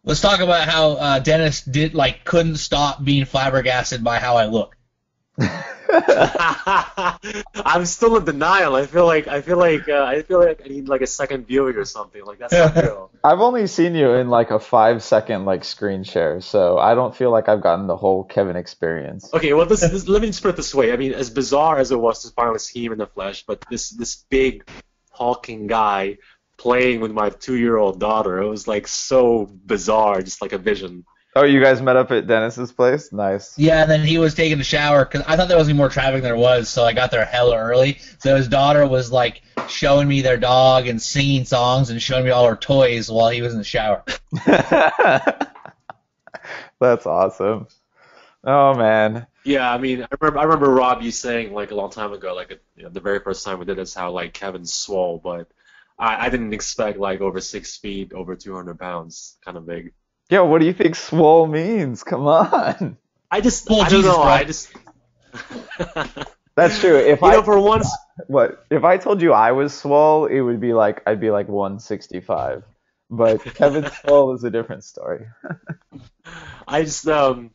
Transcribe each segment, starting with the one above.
Let's talk about how Dennis couldn't stop being flabbergasted by how I look. I'm still in denial. I feel like I need like a second viewing or something. Like that's not real. I've only seen you in like a 5-second like screen share, so I don't feel like I've gotten the whole Kevin experience. Okay, well, let me just put it this way. I mean, as bizarre as it was to finally see him in the flesh, but this big hulking guy playing with my 2-year-old daughter, it was like so bizarre, just like a vision. Oh, you guys met up at Dennis's place? Nice. Yeah, and then he was taking a shower because I thought there was going to be more traffic than there was, so I got there hella early. So his daughter was like showing me their dog and singing songs and showing me all her toys while he was in the shower. That's awesome. Oh man. Yeah, I mean, I remember Rob you saying like a long time ago, like the very first time we did this, how like Kevin swole, but I didn't expect like over 6 feet, over 200 pounds, kind of big. Yeah, what do you think swole means? Come on. I don't know. That's true. If for once, if I told you I was swole, it would be like I'd be like 165. But Kevin swole is a different story. I just for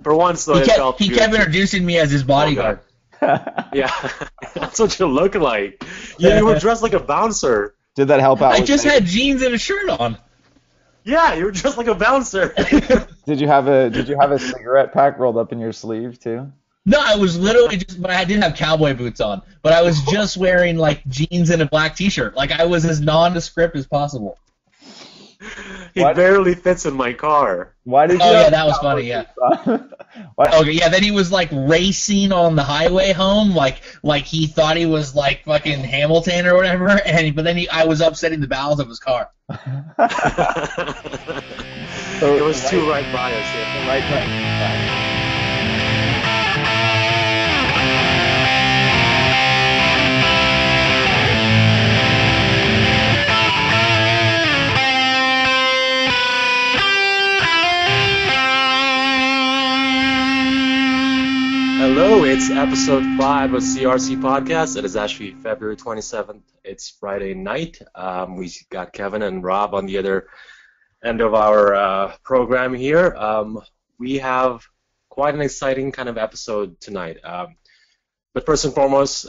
once though, he kept introducing me as his bodyguard. Yeah, that's what you're looking like. You were dressed like a bouncer. Did that help out? I just had jeans and a shirt on. Yeah, you were dressed like a bouncer. Did you have a cigarette pack rolled up in your sleeve too? No, I was literally but I did have cowboy boots on. But I was just wearing like jeans and a black T-shirt. Like I was as nondescript as possible. He barely fits in my car. Why did you? Oh yeah, that was funny. Yeah. Okay, yeah. Then he was like racing on the highway home, like he thought he was like fucking Hamilton or whatever. But then I was upsetting the balance of his car. So it was too right bias. Yeah. Right. Hello, it's episode 5 of CRC Podcast. It is actually February 27th. It's Friday night. We got Kevin and Rob on the other end of our program here. We have quite an exciting kind of episode tonight. But first and foremost,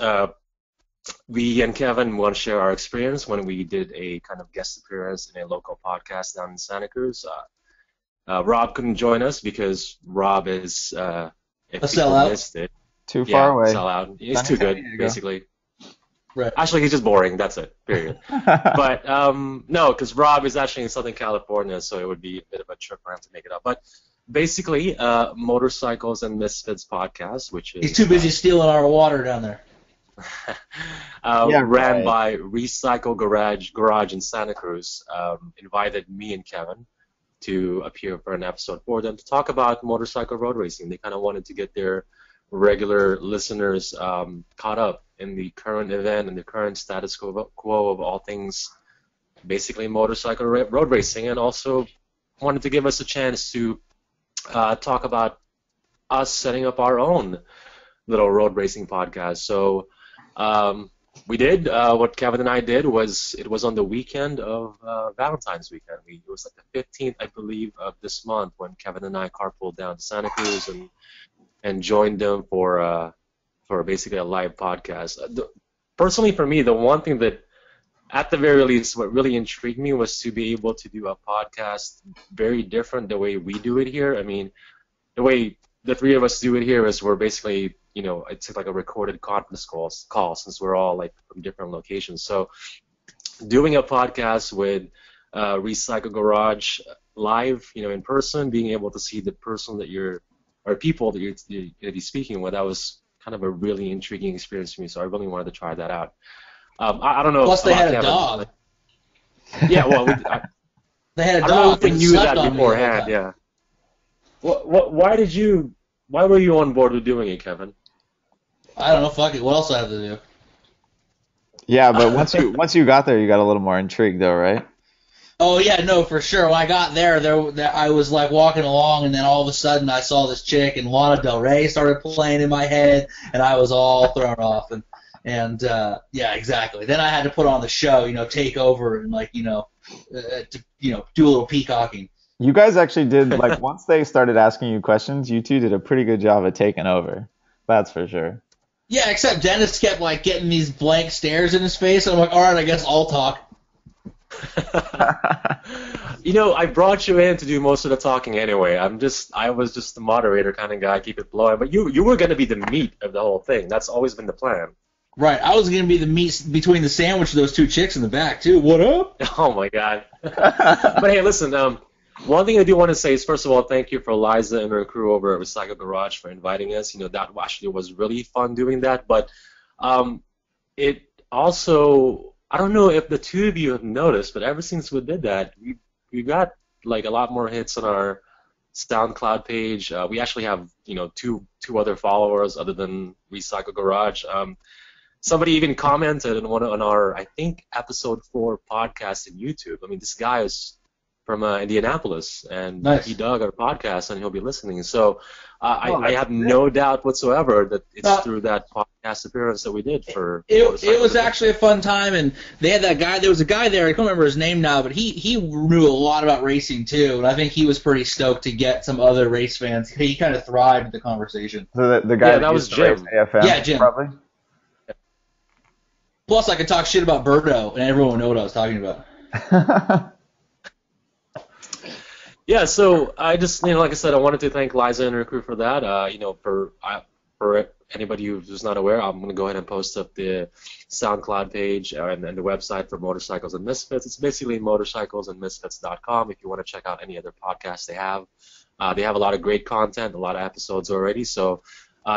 we and Kevin want to share our experience when we did a kind of guest appearance in a local podcast down in Santa Cruz. Rob couldn't join us because Rob is... if people missed it. Too far away. Sell out. He's too good, basically. Right. Actually, he's just boring. That's it. Period. But no, because Rob is actually in Southern California, so it would be a bit of a trip for him to make it up. But basically, Motorcycles and Misfits podcast, which is he's too busy stealing our water down there. Ran by Recycle Garage in Santa Cruz. Invited me and Kevin to appear for an episode for them to talk about motorcycle road racing. They kind of wanted to get their regular listeners caught up in the current event and the current status quo of all things, basically motorcycle road racing, and also wanted to give us a chance to talk about us setting up our own little road racing podcast. So we did. What Kevin and I did was, it was on the weekend of Valentine's weekend. It was like the 15th, I believe, of this month when Kevin and I carpooled down to Santa Cruz and joined them for basically a live podcast. Personally, for me, the one thing that, at the very least, what really intrigued me was to be able to do a podcast very different the way we do it here. I mean, the way the three of us do it here is we're basically, it's like a recorded conference call since we're all like from different locations. So doing a podcast with Recycle Garage live, in person, being able to see the person that people that you're going to be speaking with, that was kind of a really intriguing experience for me. So I really wanted to try that out. I don't know. Plus, they had a dog. Yeah, well, they had a dog. I don't know if they knew that beforehand. Yeah. Why were you on board with doing it, Kevin? I don't know. Fuck it. What else do I have to do? Yeah, but once you got there, you got a little more intrigued, though, right? Oh yeah, no, for sure. When I got there, I was like walking along, and then all of a sudden I saw this chick, and Lana Del Rey started playing in my head, and I was all thrown off. And yeah, exactly. Then I had to put on the show, take over, and do a little peacocking. You guys actually did, like, once they started asking you questions, you two did a pretty good job of taking over. That's for sure. Yeah, except Dennis kept like getting these blank stares in his face. And I'm like, all right, I guess I'll talk. I brought you in to do most of the talking anyway. I was just the moderator kind of guy, keep it flowing. But you were going to be the meat of the whole thing. That's always been the plan. Right, I was going to be the meat between the sandwich of those two chicks in the back, too. What up? Oh, my God. But, hey, listen, one thing I do want to say is, first of all, thank you for Liza and her crew over at Recycle Garage for inviting us. That actually was really fun doing that. But it also, I don't know if the two of you have noticed, but ever since we did that, we got, like, a lot more hits on our SoundCloud page. We actually have, two other followers other than Recycle Garage. Somebody even commented on our, I think, episode 4 podcast in YouTube. I mean, this guy is from Indianapolis, and nice. He dug our podcast, and he'll be listening. So I have no doubt whatsoever that it's through that podcast appearance that we did for. It was actually a fun time, and they had that guy. There was a guy there. I can't remember his name now, but he knew a lot about racing too, and I think he was pretty stoked to get some other race fans. He kind of thrived in the conversation. So the guy that was Jim. AFM, yeah, Jim. Probably. Plus, I could talk shit about Birdo, and everyone would know what I was talking about. Yeah, so I just, like I said, I wanted to thank Liza and her crew for that. For anybody who's not aware, I'm going to go ahead and post up the SoundCloud page and the website for Motorcycles and Misfits. It's basically motorcyclesandmisfits.com if you want to check out any other podcasts they have. They have a lot of great content, a lot of episodes already, so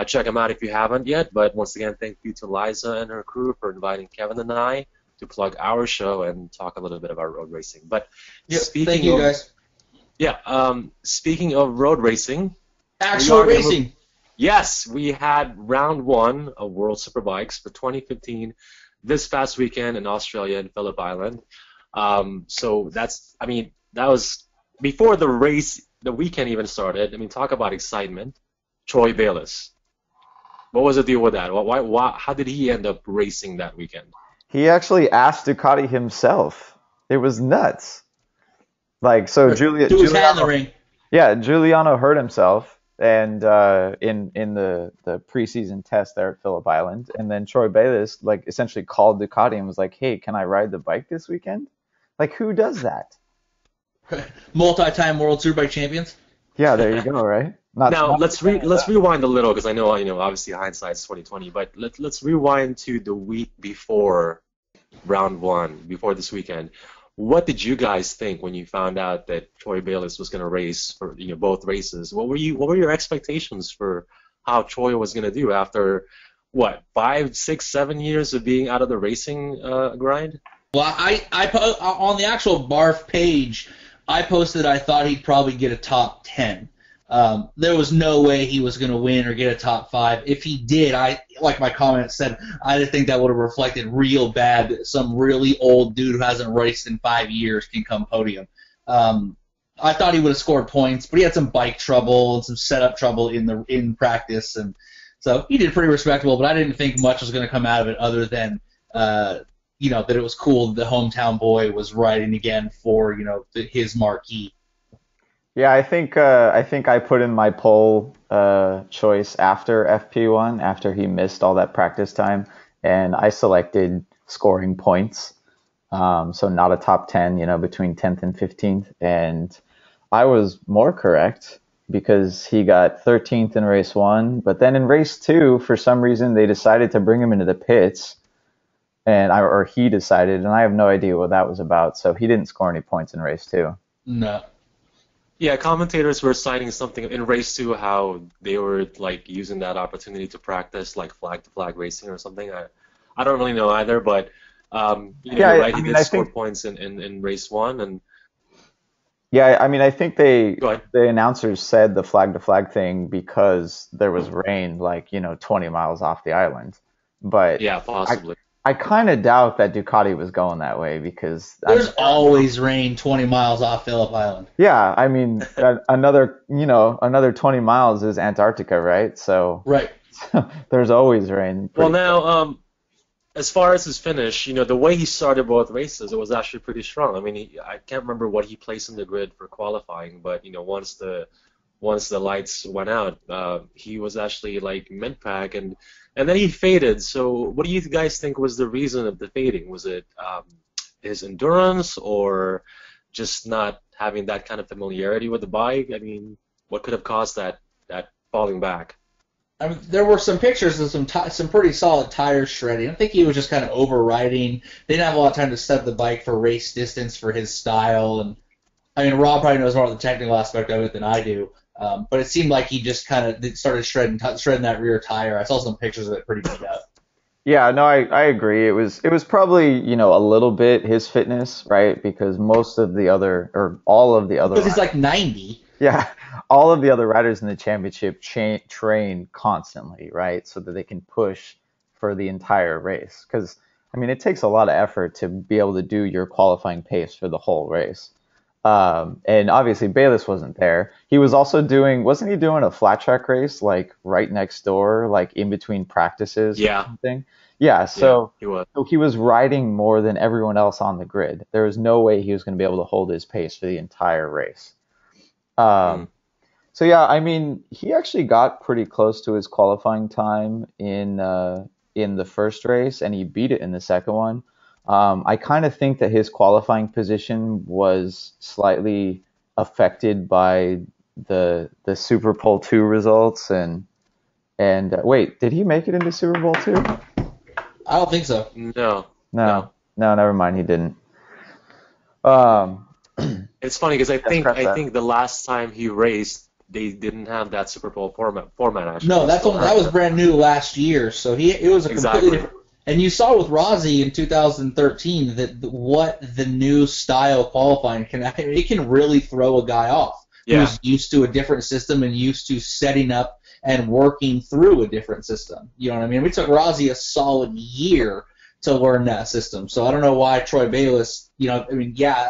check them out if you haven't yet. But once again, thank you to Liza and her crew for inviting Kevin and I to plug our show and talk a little bit about road racing. But thank you guys. Yeah, speaking of road racing. Actual racing. Yes, we had round 1 of World Superbikes for 2015 this past weekend in Australia and Phillip Island. So that was before the weekend even started. I mean, talk about excitement. Troy Bayliss. What was the deal with that? How did he end up racing that weekend? He actually asked Ducati himself. It was nuts. Like, so Giuliano, yeah, Giuliano hurt himself, and in the preseason test there at Phillip Island, and then Troy Bayliss like essentially called Ducati and was like, "Hey, can I ride the bike this weekend?" Like, who does that? Multi-time World Superbike champions. Yeah, there you go. Right. Let's rewind a little, because I know obviously hindsight's 2020, but let's rewind to the week before round 1, before this weekend. What did you guys think when you found out that Troy Bayliss was going to race for both races? What were your expectations for how Troy was going to do after 5, 6, 7 years of being out of the racing grind? Well, I on the actual BARF page, I posted I thought he'd probably get a top 10. There was no way he was going to win or get a top 5. If he did, like my comment said, I just think that would have reflected real bad that some really old dude who hasn't raced in 5 years can come podium. I thought he would have scored points, but he had some bike trouble and some setup trouble in practice, and so he did pretty respectable. But I didn't think much was going to come out of it other than that it was cool that the hometown boy was riding again for his marquee. Yeah, I think I put in my pole choice after FP1, after he missed all that practice time, and I selected scoring points. So not a top 10, between 10th and 15th, and I was more correct because he got 13th in race 1, but then in race 2, for some reason, they decided to bring him into the pits, or he decided, and I have no idea what that was about, so he didn't score any points in race 2. No. Yeah, commentators were citing something in race 2, how they were like using that opportunity to practice like flag-to-flag racing or something. I don't really know either, but you're right. He did score points in race 1, and yeah, I mean, I think the announcers said the flag-to-flag thing because there was rain, 20 miles off the island. But yeah, possibly. I kind of doubt that Ducati was going that way because there's always rain 20 miles off Phillip Island. Yeah, I mean, another 20 miles is Antarctica, right? So right. There's always rain. Well, now as far as his finish, the way he started both races, it was actually pretty strong. I mean, I can't remember what he placed in the grid for qualifying, but once the lights went out, he was actually like mid-pack, and then he faded. So, what do you guys think was the reason of the fading? Was it his endurance, or just not having that kind of familiarity with the bike? I mean, what could have caused that falling back? I mean, there were some pictures of some pretty solid tire shredding. I think he was just kind of overriding. They didn't have a lot of time to set the bike for race distance for his style. And I mean, Rob probably knows more of the technical aspect of it than I do. But it seemed like he just kind of started shredding that rear tire. I saw some pictures of it pretty beat up. Yeah, no, I agree. It was probably, a little bit his fitness, right? Because most of the other, or all of the other Because he's like 90. Yeah, all of the other riders in the championship train constantly, right? So that they can push for the entire race. Because, I mean, it takes a lot of effort to be able to do your qualifying pace for the whole race. And obviously Bayless wasn't there. He was also wasn't he doing a flat track race like right next door, like in between practices or something? Yeah, so he was riding more than everyone else on the grid. There was no way he was going to be able to hold his pace for the entire race. So yeah, I mean, he actually got pretty close to his qualifying time in the first race, and he beat it in the second one. I kind of think that his qualifying position was slightly affected by the Super Bowl 2 results, and wait, did he make it into Super Bowl 2? I don't think so. No, never mind, he didn't. It's funny because I think the last time he raced, they didn't have that Super Bowl format actually. No, that was brand new last year, so it was a completely different. And you saw with Rossi in 2013 that what the new style qualifying can really throw a guy off who's used to a different system and used to setting up and working through a different system. You know what I mean? We took Rossi a solid year to learn that system. So I don't know why Troy Bayless, I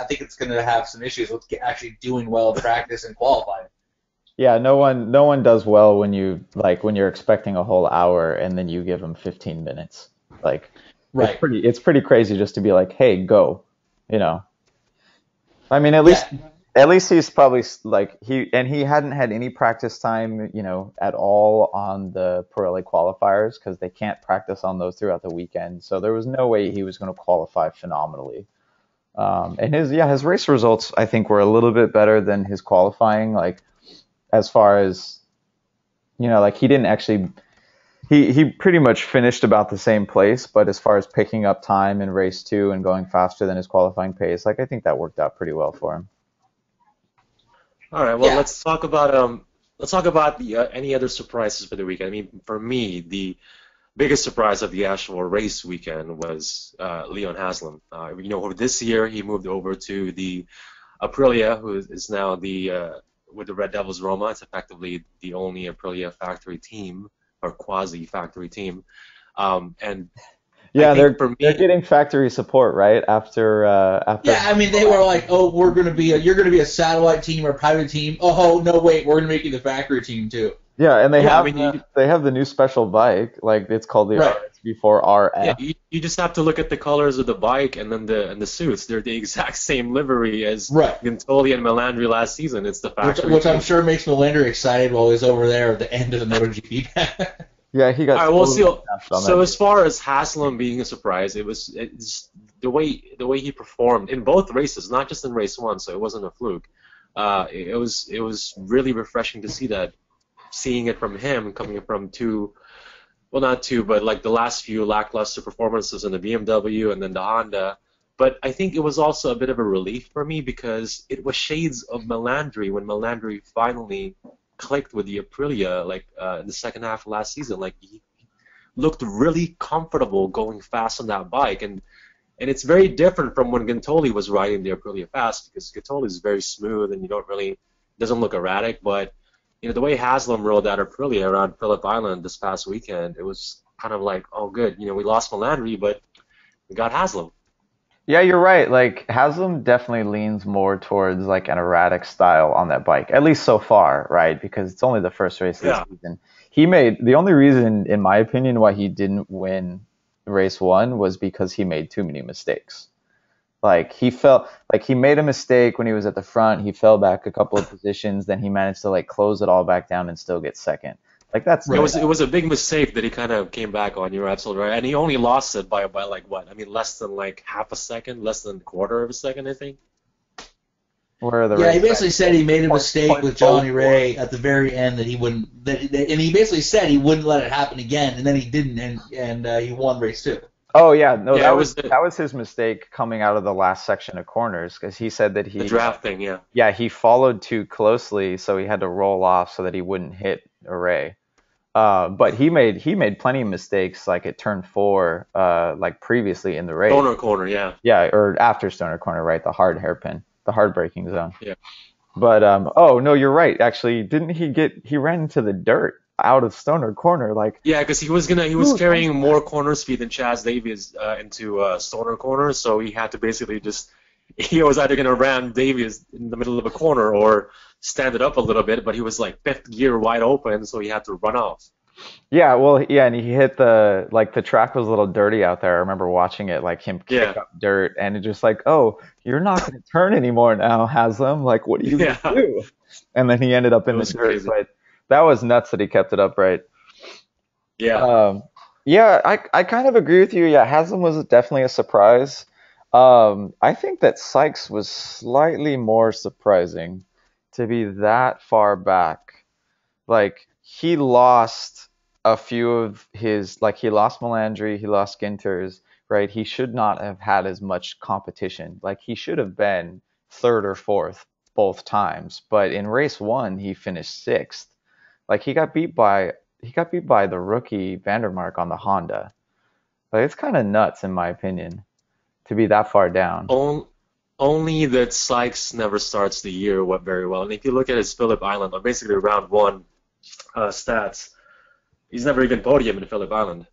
think it's going to have some issues with actually doing well in practice and qualifying. Yeah, no one does well when you're expecting a whole hour and then you give them 15 minutes. Like, right. It's pretty crazy just to be like, hey, go, I mean, at least he's probably like he hadn't had any practice time, at all on the Pirelli qualifiers because they can't practice on those throughout the weekend. So there was no way he was going to qualify phenomenally. And his race results, I think, were a little bit better than his qualifying. Like, as far as, like he didn't actually. He pretty much finished about the same place, but as far as picking up time in race 2 and going faster than his qualifying pace, like I think that worked out pretty well for him. All right, well let's talk about any other surprises for the weekend. I mean, for me, the biggest surprise of the actual race weekend was Leon Haslam. This year he moved over to the Aprilia, who is now with the Red Devils Roma. It's effectively the only Aprilia factory team, or quasi-factory team, and they're getting factory support, right? After yeah, I mean they were like, oh, you're gonna be a satellite team or a private team. Oh no, wait, we're gonna make you the factory team too. Yeah, and they have the new special bike, like it's called the RS4RF. Yeah, you just have to look at the colors of the bike and then the suits. They're the exact same livery as Gintoli and Melandri last season. It's the factory, which I'm sure makes Melandri excited while he's over there at the end of the MotoGP. Yeah, he got. All right, so as far as Haslam being a surprise, it's the way he performed in both races, not just in race 1. So it wasn't a fluke. It was really refreshing to see that. Seeing it from him coming from not two, but like the last few lackluster performances in the BMW and then the Honda. But I think it was also a bit of a relief for me because it was shades of Melandri when Melandri finally clicked with the Aprilia, in the second half of last season. Like he looked really comfortable going fast on that bike, and it's very different from when Gintoli was riding the Aprilia fast because Gintoli is very smooth and doesn't look erratic, but the way Haslam rode that Aprilia around Phillip Island this past weekend, it was kind of like, oh, good. We lost Melandri, but we got Haslam. Yeah, you're right. Like, Haslam definitely leans more towards, like, an erratic style on that bike, at least so far, right? Because it's only the first race of the season. The only reason, in my opinion, why he didn't win race 1 was because he made too many mistakes. Like he made a mistake when he was at the front. He fell back a couple of positions. Then he managed to like close it all back down and still get second. Like that's It was a big mistake that he kind of came back on. You're absolutely right, and he only lost it by like what? I mean, less than like half a second, less than a quarter of a second, I think. Where are the he basically said he made a mistake with Johnny Ray at the very end that he wouldn't, and he basically said he wouldn't let it happen again, and then he didn't, and he won race 2. Oh yeah, no, Yeah, that was his mistake coming out of the last section of corners because he said that the draft thing, yeah. Yeah, he followed too closely, so he had to roll off so that he wouldn't hit Ray. But he made plenty of mistakes like at turn 4, like previously in the race. Stoner corner, yeah. Yeah, or after Stoner corner, right? The hard hairpin, the hard braking zone. Yeah. But oh no, you're right. Actually, didn't he ran into the dirt out of Stoner corner? Like yeah, because he was carrying more corner speed than Chaz Davies into Stoner corner, so he had to basically he was either gonna ram Davies in the middle of a corner or stand it up a little bit, but he was like 5th gear wide open, so he had to run off. Yeah, well, yeah, and he hit the track was a little dirty out there. I remember watching it, like him kick up dirt, and it's just like, oh, you're not going to turn anymore now, Haslam. Like, what are you going to do? And then he ended up in the dirt. Crazy. But that was nuts that he kept it upright. Yeah. Yeah, I kind of agree with you. Yeah, Haslam was definitely a surprise. I think that Sykes was slightly more surprising to be that far back. Like, he lost a few of his, like he lost Melandri, he lost Ginters, right? He should not have had as much competition. Like he should have been 3rd or 4th both times. But in race 1, he finished 6th. Like he got beat by the rookie Vandermark on the Honda. Like it's kind of nuts in my opinion to be that far down. Only that Sykes never starts the year very well. And if you look at his Phillip Island, or basically round 1 stats, he's never even podium in Phillip Island.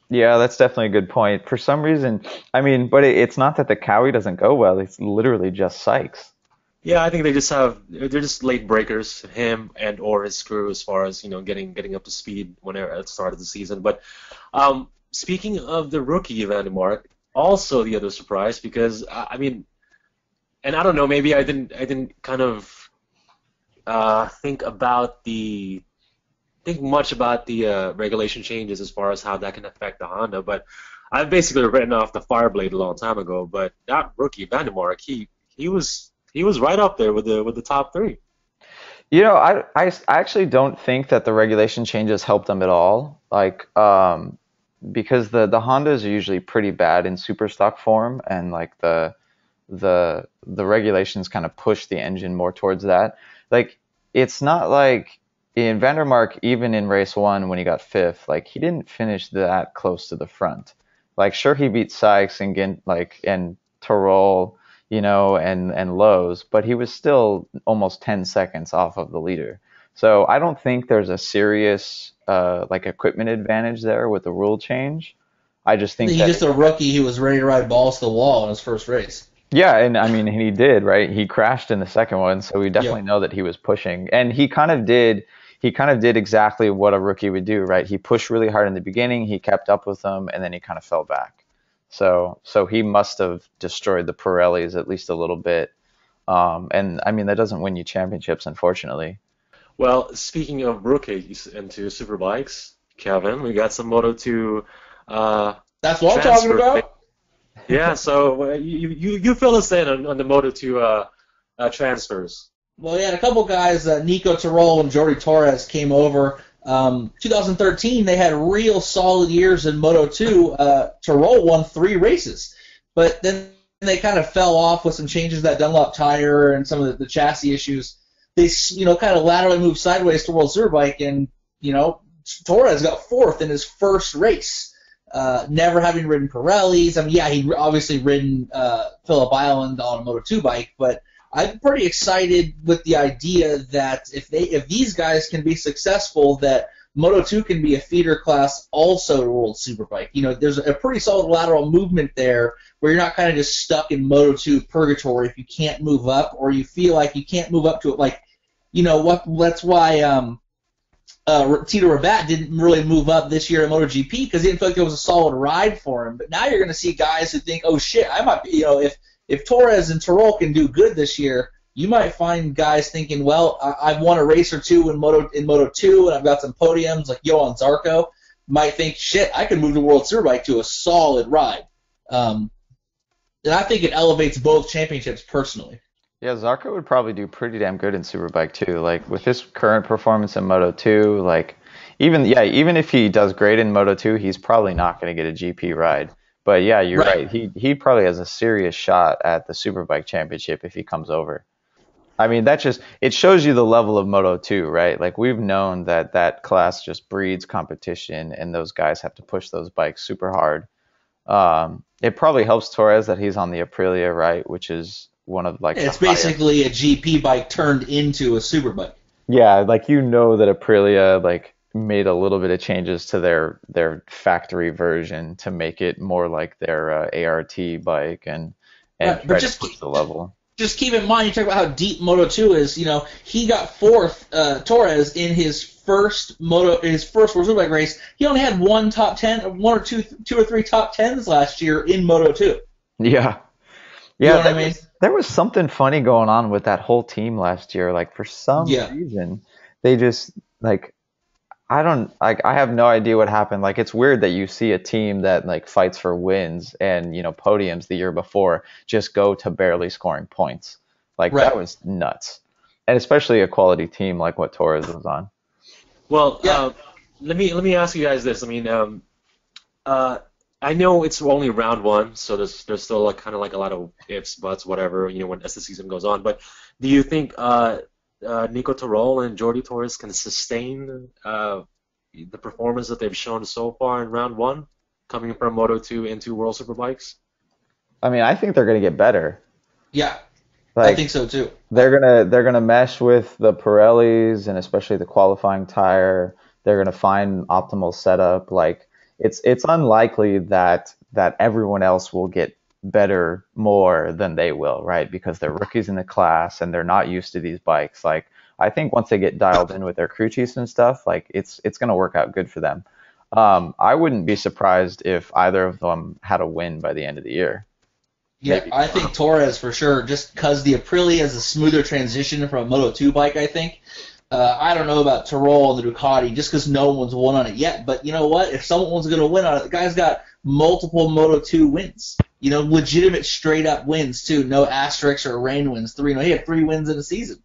Yeah, that's definitely a good point. For some reason, I mean, but it's not that the Cowie doesn't go well. It's literally just Sykes. Yeah, I think they're just late breakers, him and or his crew, as far as getting up to speed whenever at the start of the season. But speaking of the rookie Vandermark, also the other surprise, because I mean, and I don't know, maybe I didn't kind of think much about the regulation changes as far as how that can affect the Honda, but I've basically written off the Fireblade a long time ago. But that rookie Vandermark, he was right up there with the top 3. You know, I actually don't think that the regulation changes helped them at all. Like, because the Hondas are usually pretty bad in super stock form, and like the regulations kind of push the engine more towards that. Like, it's not like in Vandermark, even in race 1 when he got 5th, like he didn't finish that close to the front. Like, sure, he beat Sykes and Terrell, and Lowe's, but he was still almost 10 seconds off of the leader. So I don't think there's a serious equipment advantage there with the rule change. I just think he's just a rookie. He was ready to ride balls to the wall in his first race. Yeah, and I mean he did, right? He crashed in the second one, so we definitely know that he was pushing, and he kind of did exactly what a rookie would do, right? He pushed really hard in the beginning, he kept up with them, and then he kind of fell back. So he must have destroyed the Pirellis at least a little bit. And I mean, that doesn't win you championships, unfortunately. Well, speaking of rookies into Superbikes, Kevin, we got some Moto2 that's what I'm talking about. Yeah, so you fill us in on the Moto2 transfers. Well, we had a couple guys, Nico Terrell and Jordi Torres came over. 2013, they had real solid years in Moto2. Terrell won 3 races, but then they kind of fell off with some changes to that Dunlop tire and some of the chassis issues. They, kind of laterally moved sideways to World Superbike, and, Torres got 4th in his first race, never having ridden Pirellis. I mean, yeah, he'd obviously ridden Phillip Island on a Moto2 bike, but I'm pretty excited with the idea that if these guys can be successful, that Moto2 can be a feeder class also to World Superbike. There's a pretty solid lateral movement there where you're not kind of just stuck in Moto2 purgatory if you can't move up, or you feel like you can't move up to it. Like, that's why Tito Rabat didn't really move up this year in MotoGP because he didn't feel like it was a solid ride for him. But now you're going to see guys who think, oh shit, I might be, if Torres and Tyrrell can do good this year, you might find guys thinking, well, I've won a race or two in Moto 2 and I've got some podiums like Johan Zarco. Might think, shit, I can move the World Superbike to a solid ride. And I think it elevates both championships personally. Yeah, Zarco would probably do pretty damn good in Superbike too. Like with his current performance in Moto 2, like even if he does great in Moto 2, he's probably not going to get a GP ride. But yeah, you're right. He probably has a serious shot at the Superbike championship if he comes over. I mean, it shows you the level of Moto 2, right? Like we've known that class just breeds competition, and those guys have to push those bikes super hard. It probably helps Torres that he's on the Aprilia, right? Which is one of like it's basically a GP bike turned into a Superbike. Yeah, like that Aprilia like made a little bit of changes to their factory version to make it more like their ART bike and try to push the level. Just keep in mind, you talk about how deep Moto 2 is. He got fourth, Torres, in his first World Superbike race. He only had one or two or three top tens last year in Moto 2. Yeah. You know what I mean? There was something funny going on with that whole team last year. Like for some reason, they just like I have no idea what happened. Like it's weird that you see a team that like fights for wins and podiums the year before just go to barely scoring points. Like that was nuts, and especially a quality team like what Torres was on. Well, let me ask you guys this. I mean, I know it's only round one, so there's still like kind of like a lot of ifs, buts, whatever, as the season goes on. But do you think Nico Tyrrell and Jordi Torres can sustain the performance that they've shown so far in round one, coming from Moto 2 into World Superbikes? I mean, I think they're going to get better. Yeah, I think so too. They're gonna mesh with the Pirellis and especially the qualifying tire. They're gonna find optimal setup. Like it's unlikely that everyone else will get better more than they will, right? Because they're rookies in the class and they're not used to these bikes. Like I think once they get dialed in with their crew chiefs and stuff, like it's gonna work out good for them. I wouldn't be surprised if either of them had a win by the end of the year. Yeah, Maybe. I think Torres for sure, just because the Aprilia is a smoother transition from a Moto 2 bike, I think. I don't know about Tyrrell and the Ducati, just because no one's won on it yet. But you know what? If someone's going to win on it, the guy's got multiple Moto 2 wins. Legitimate straight-up wins, too. No asterisks or rain wins. He had 3 wins in a season.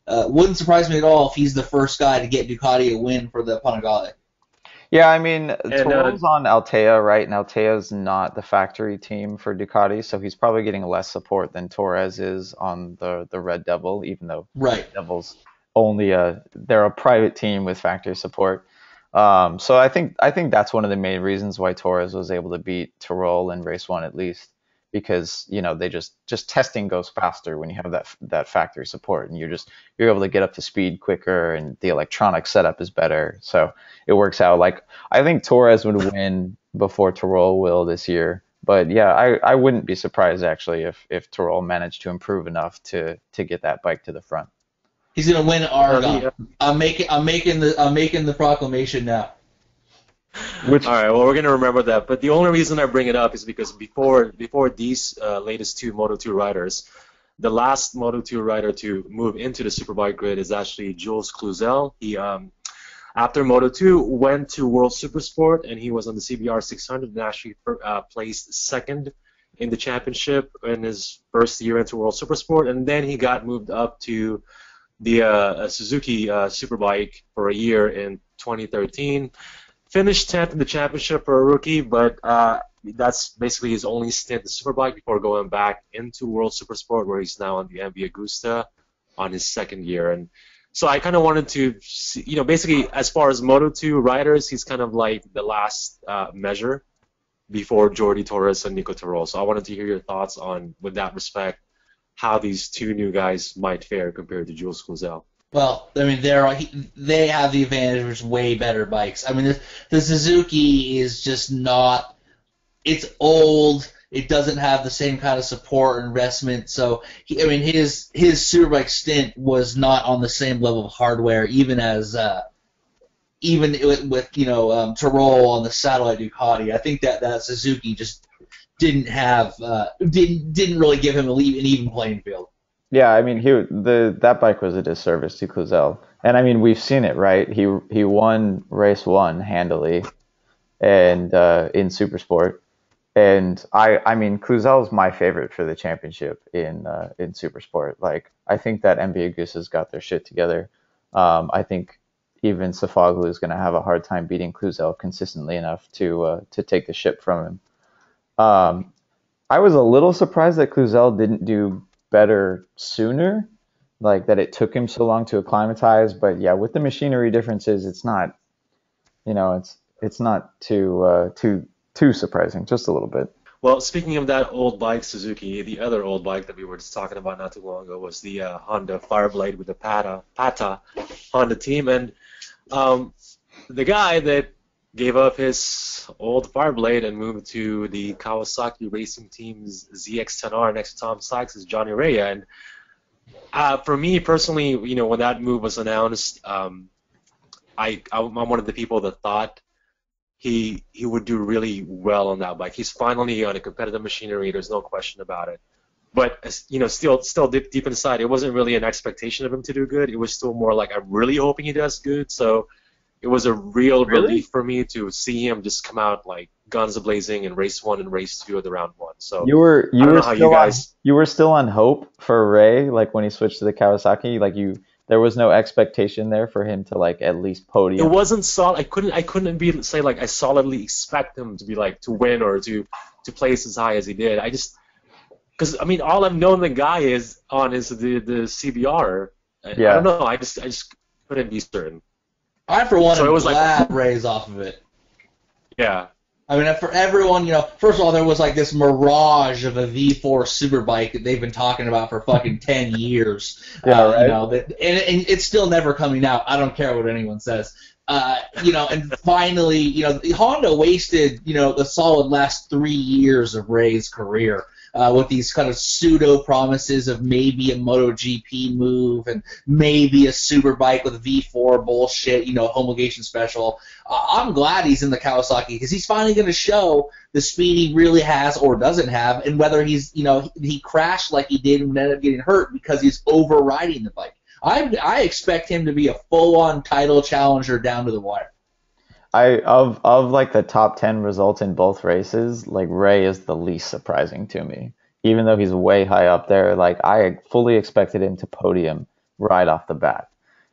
Wouldn't surprise me at all if he's the first guy to get Ducati a win for the Panigale. Yeah, I mean, Tyrrell's on Altea, right? And Altea's not the factory team for Ducati, so he's probably getting less support than Torres is on the Red Devil, even though Red Devil's only they're a private team with factory support. So I think that's one of the main reasons why Torres was able to beat Tyrrell in race 1 at least, because they just testing goes faster when you have that factory support, and you're able to get up to speed quicker, and the electronic setup is better, so it works out. Like I think Torres would win before Tyrrell will this year, but yeah, I wouldn't be surprised actually if Tyrrell managed to improve enough to get that bike to the front. He's gonna win Aragon. I'm making the proclamation now. All right, well, we're going to remember that. But the only reason I bring it up is because before these latest 2 Moto2 riders, the last Moto2 rider to move into the Superbike grid is actually Jules Cluzel. He, after Moto2, went to World Supersport, and he was on the CBR 600 and actually placed second in the championship in his first year into World Supersport. And then he got moved up to the Suzuki Superbike for a year in 2013. Finished 10th in the championship for a rookie, but that's basically his only stint in Superbike before going back into World Supersport, where he's now on the MV Agusta on his second year. And so I kind of wanted to see, basically as far as Moto2 riders, he's kind of like the last measure before Jordi Torres and Nico Tyrrell. So I wanted to hear your thoughts on, with that respect, how these 2 new guys might fare compared to Jules Cluzel. Well, I mean, they have the advantage of way better bikes. I mean, the Suzuki is just not. It's old. It doesn't have the same kind of support and investment. So, his Superbike stint was not on the same level of hardware, even as even with Tyrrell on the satellite Ducati. I think that Suzuki just didn't really give him an even playing field. Yeah, I mean, that bike was a disservice to Cluzel, and I mean we've seen it, right? He won race 1 handily, and in Supersport, and I mean Cluzel's my favorite for the championship in Supersport. Like I think that MB Agusa's got their shit together. I think even Safoglu is going to have a hard time beating Cluzel consistently enough to take the ship from him. I was a little surprised that Cluzel didn't do better sooner, like that it took him so long to acclimatize. But yeah, with the machinery differences, it's not, it's not too surprising, just a little bit. Well, speaking of that old bike, Suzuki, the other old bike that we were just talking about not too long ago was the Honda Fireblade with the Pata Honda team, and the guy that gave up his old Fireblade and moved to the Kawasaki Racing Team's ZX-10R next to Tom Sykes is Johnny Rea. And for me personally, when that move was announced, I'm one of the people that thought he would do really well on that bike. He's finally on a competitive machinery. There's no question about it. But still deep inside, it wasn't really an expectation of him to do good. It was still more like I'm really hoping he does good. So it was a real relief for me to see him just come out like guns a-blazing in race 1 and race 2 of the round 1. So you were still on hope for Ray, like when he switched to the Kawasaki, like there was no expectation there for him to like at least podium. It wasn't solid. I couldn't say like I solidly expect him to be like to win or to place as high as he did. I just because I mean all I've known the guy is the CBR. I don't know. I just couldn't be certain. I, for one, am glad Ray's off of it. Yeah. I mean, for everyone, first of all, there was like this mirage of a V4 Superbike that they've been talking about for fucking 10 years. Yeah, right. And it's still never coming out. I don't care what anyone says. And finally, Honda wasted, the solid last 3 years of Ray's career. With these kind of pseudo promises of maybe a MotoGP move and maybe a Superbike with V4 bullshit, homologation special. I'm glad he's in the Kawasaki because he's finally going to show the speed he really has or doesn't have, and whether he's, he crashed like he did and ended up getting hurt because he's overriding the bike. I expect him to be a full-on title challenger down to the wire. Of like the top 10 results in both races, like Ray is the least surprising to me. Even though he's way high up there, like I fully expected him to podium right off the bat.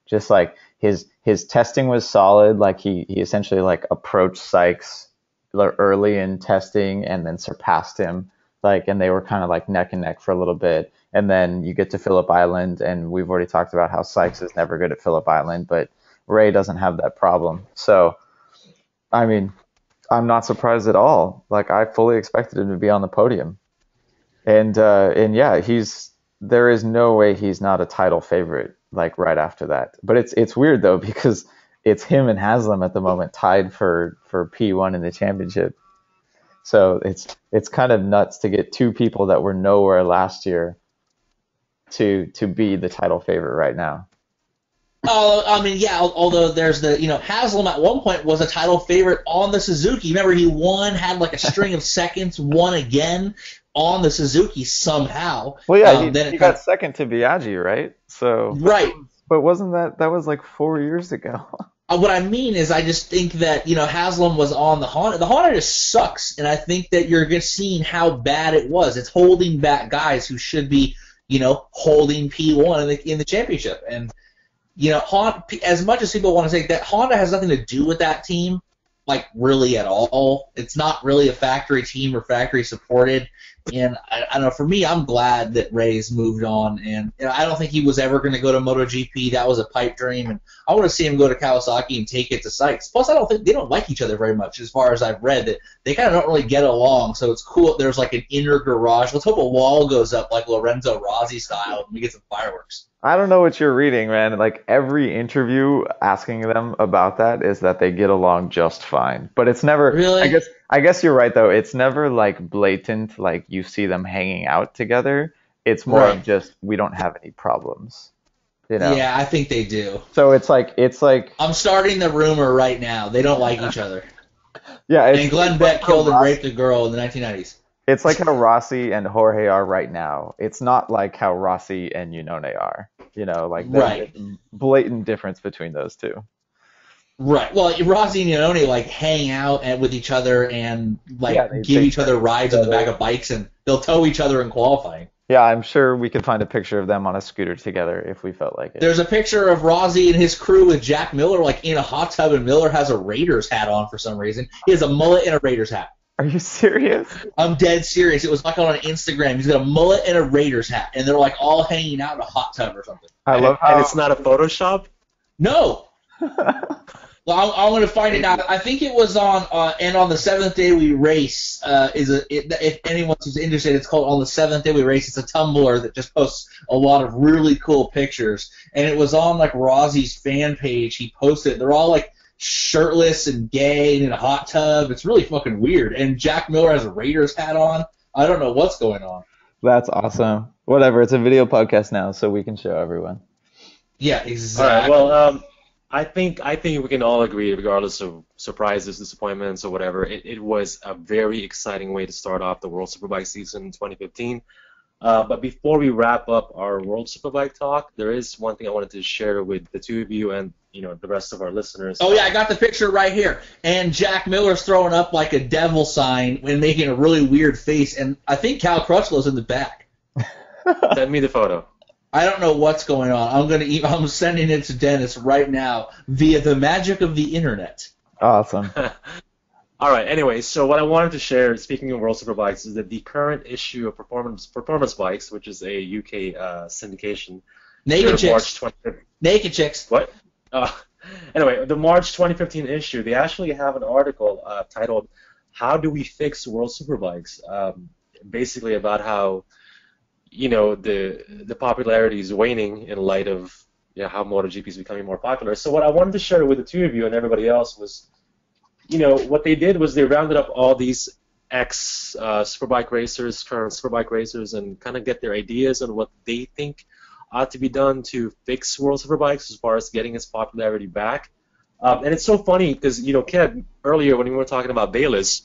Just like his testing was solid, like he essentially like approached Sykes early in testing and then surpassed him, like, and they were kind of like neck and neck for a little bit. And then you get to Phillip Island, and we've already talked about how Sykes is never good at Phillip Island, but Ray doesn't have that problem. So I mean, I'm not surprised at all. Like I fully expected him to be on the podium, and yeah, there is no way he's not a title favorite. Like right after that, but it's weird though because it's him and Haslam at the moment tied for P1 in the championship. So it's kind of nuts to get two people that were nowhere last year to be the title favorite right now. Oh, I mean, yeah, although there's Haslam at one point was a title favorite on the Suzuki. Remember, he won, had like a string of seconds, won again on the Suzuki somehow. Well, yeah, he got second to Biaggi, right? So right. But wasn't that was like 4 years ago? What I mean is I just think that, Haslam was on the Honda. The Honda just sucks, and I think that you're just seeing how bad it was. It's holding back guys who should be, holding P1 in the championship. And Honda, as much as people want to say that Honda has nothing to do with that team, like really at all. It's not really a factory team or factory supported. And I don't know. For me, I'm glad that Ray's moved on, and I don't think he was ever going to go to MotoGP. That was a pipe dream, and I want to see him go to Kawasaki and take it to Sykes. Plus, I don't think they don't like each other very much, as far as I've read. That they kind of don't really get along. So it's cool. There's like an inner garage. Let's hope a wall goes up like Lorenzo Rossi style, and we get some fireworks. I don't know what you're reading, man. Like every interview asking them about that is that they get along just fine. But it's never really. I guess you're right though. It's never like blatant, like you see them hanging out together. It's more of just we don't have any problems. You know. Yeah, I think they do. So it's like I'm starting the rumor right now. They don't like each other. yeah. And Glenn Beck killed and raped a girl in the 1990s. It's like how Rossi and Jorge are right now. It's not like how Rossi and Yonone are. You know, like there's a blatant difference between those two. Right. Well, Rossi and Iannone like hang out with each other and give each other rides on the back of bikes, and they'll tow each other in qualifying. Yeah, I'm sure we could find a picture of them on a scooter together if we felt like it. There's a picture of Rossi and his crew with Jack Miller like in a hot tub, and Miller has a Raiders hat on for some reason. He has a mullet and a Raiders hat. Are you serious? I'm dead serious. It was like on Instagram. He's got a mullet and a Raiders hat, and they're like all hanging out in a hot tub or something. I love how... And it's not a Photoshop? No. Well, I'm going to find it out. I think it was on the seventh day we race. If anyone who's interested, it's called On the Seventh Day We Race. It's a Tumblr that just posts a lot of really cool pictures, and it was on like Rossi's fan page. He posted it. They're all like shirtless and gay and in a hot tub. It's really fucking weird. And Jack Miller has a Raiders hat on. I don't know what's going on. That's awesome. Whatever. It's a video podcast now, so we can show everyone. Yeah, exactly. All right. Well, I think we can all agree, regardless of surprises, disappointments, or whatever, it was a very exciting way to start off the World Superbike season 2015. But before we wrap up our World Superbike talk, there is one thing I wanted to share with the two of you and the rest of our listeners. Oh yeah, I got the picture right here. And Jack Miller's throwing up like a devil sign and making a really weird face. And I think Cal Crutchlow's in the back. Send me the photo. I don't know what's going on. I'm sending it to Dennis right now via the magic of the internet. Awesome. All right. Anyway, so what I wanted to share, speaking of World Superbikes, is that the current issue of Performance Bikes, which is a UK syndication, Naked chicks. March 20- Naked chicks. What? Anyway, the March 2015 issue, they actually have an article titled "How Do We Fix World Superbikes?" Basically about how the popularity is waning in light of how MotoGP is becoming more popular. So what I wanted to share with the two of you and everybody else was, what they did was they rounded up all these Superbike racers, current Superbike racers, and kind of get their ideas on what they think ought to be done to fix World Superbikes as far as getting its popularity back. And it's so funny because, Ken, earlier when we were talking about Bayliss,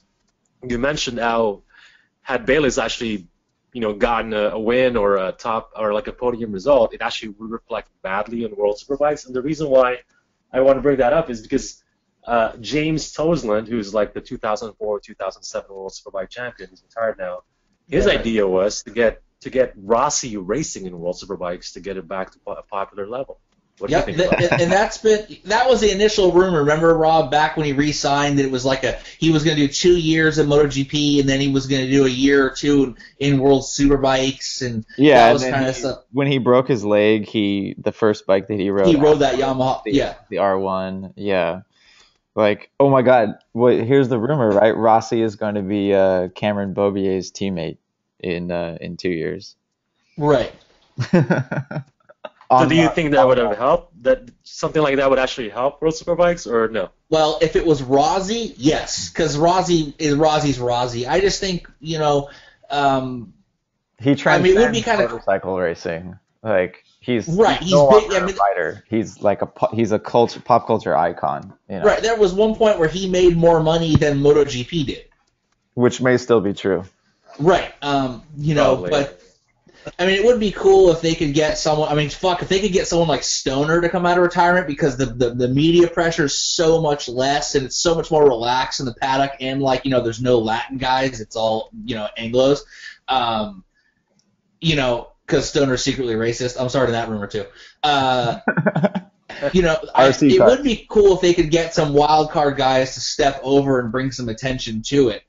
you mentioned how had Bayliss actually gotten a win or a top or like a podium result, it actually would reflect badly on World Superbikes. And the reason why I want to bring that up is because James Tosland, who's like the 2004-2007 World Superbike champion, he's retired now. His idea was to get Rossi racing in World Superbikes to get it back to a popular level. What do you think about that? And that was the initial rumor. Remember, Rob, back when he re-signed, that it was like he was going to do 2 years of MotoGP, and then he was going to do a year or two in World Superbikes, and that was kind of stuff. When he broke his leg, the first bike that he rode that Yamaha, the R1, like, oh my God, here's the rumor, right? Rossi is going to be Cameron Bobier's teammate in 2 years, right? So do you think that would have helped? That something like that would actually help World Superbikes, or no? Well, if it was Rossi, yes, because Rossi's Rossi. I just think he transcends it would be kind of motorcycle racing. Like he's right. He's no big. A rider. He's like he's a pop culture icon. Right. There was one point where he made more money than MotoGP did, which may still be true. Right. Probably. But. I mean, it would be cool if they could get someone. I mean, if they could get someone like Stoner to come out of retirement, because the media pressure is so much less and it's so much more relaxed in the paddock, and there's no Latin guys, it's all Anglos. Because Stoner's secretly racist. I'm sorry to that rumor too. It would be cool if they could get some wild card guys to step over and bring some attention to it.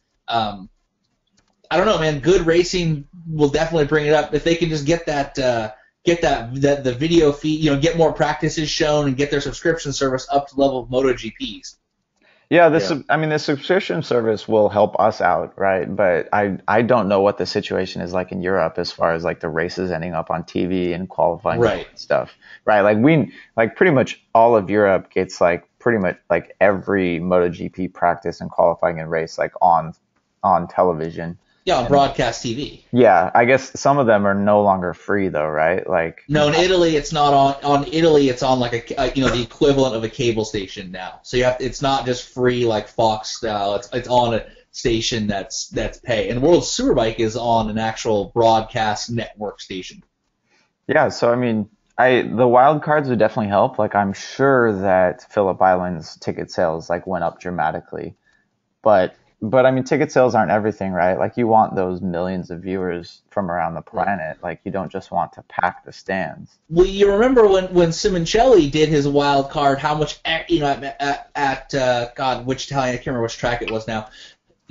I don't know, man. Good racing will definitely bring it up if they can just get the video feed, get more practices shown and get their subscription service up to the level of MotoGP's. Yeah, the subscription service will help us out, right? But I don't know what the situation is like in Europe as far as like the races ending up on TV and qualifying and stuff, right? Like pretty much all of Europe gets like pretty much like every MotoGP practice and qualifying and race like on television. Yeah, on broadcast TV. Yeah, I guess some of them are no longer free though, right? Like No, in Italy it's not on. On Italy, it's on like the equivalent of a cable station now. So it's not just free like Fox style. It's on a station that's pay. And World Superbike is on an actual broadcast network station. yeah, so I mean, the wild cards would definitely help. Like I'm sure that Phillip Island's ticket sales like went up dramatically. But I mean, ticket sales aren't everything, right? Like you want those millions of viewers from around the planet. Like you don't just want to pack the stands. Well, you remember when Simoncelli did his wild card, how much God, which Italian, I can't remember which track it was now.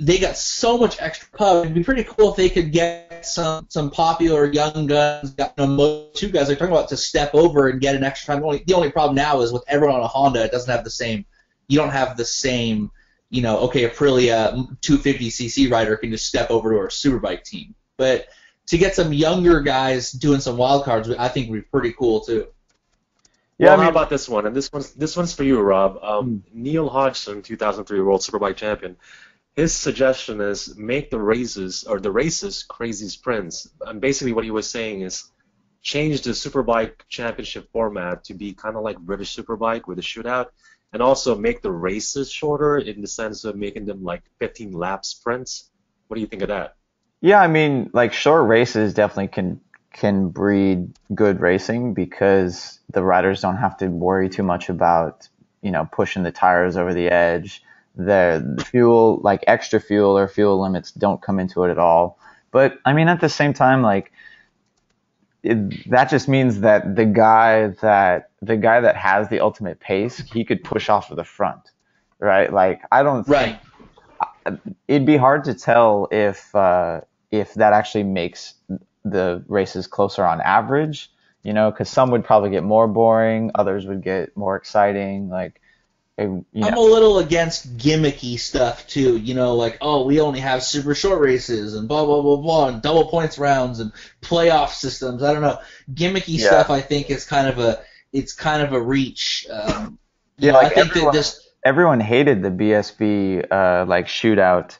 They got so much extra pub. It'd be pretty cool if they could get some popular young guns, Moto2 guys they're talking about, to step over and get an extra time. The only problem now is with everyone on a Honda, it doesn't have the same. You don't have the same. Okay, Aprilia 250cc rider can just step over to our Superbike team. But to get some younger guys doing some wild cards, I think would be pretty cool too. Yeah, well, how about this one? And this one's for you, Rob. Neil Hodgson, 2003 World Superbike champion. His suggestion is make the races crazy sprints. And basically, what he was saying is change the Superbike championship format to be kind of like British Superbike with a shootout. And also make the races shorter in the sense of making them like 15 lap sprints. What do you think of that? Yeah, I mean, like short races definitely can breed good racing because the riders don't have to worry too much about, pushing the tires over the edge. The fuel, like extra fuel or fuel limits don't come into it at all. But I mean, at the same time, like that just means that the guy that has the ultimate pace, he could push off to the front, right? Like I don't think it'd be hard to tell if that actually makes the races closer on average, because some would probably get more boring, others would get more exciting. Like I'm a little against gimmicky stuff too, like, oh, we only have super short races and blah blah blah blah and double points rounds and playoff systems. I don't know, gimmicky stuff. I think is kind of a reach. I think that everyone hated the BSB like shootout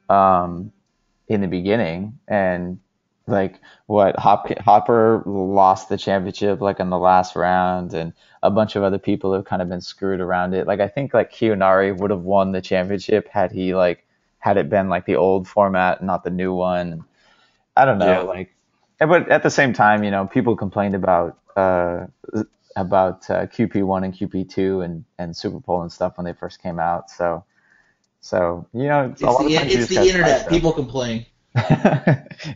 in the beginning, and like Hopper lost the championship like in the last round, and a bunch of other people have kind of been screwed around it. Like I think like Kiyonari would have won the championship had it been like the old format, not the new one. I don't know, but at the same time, people complained about QP1 and QP2 and Superpole and stuff when they first came out. So it's the internet. People complain.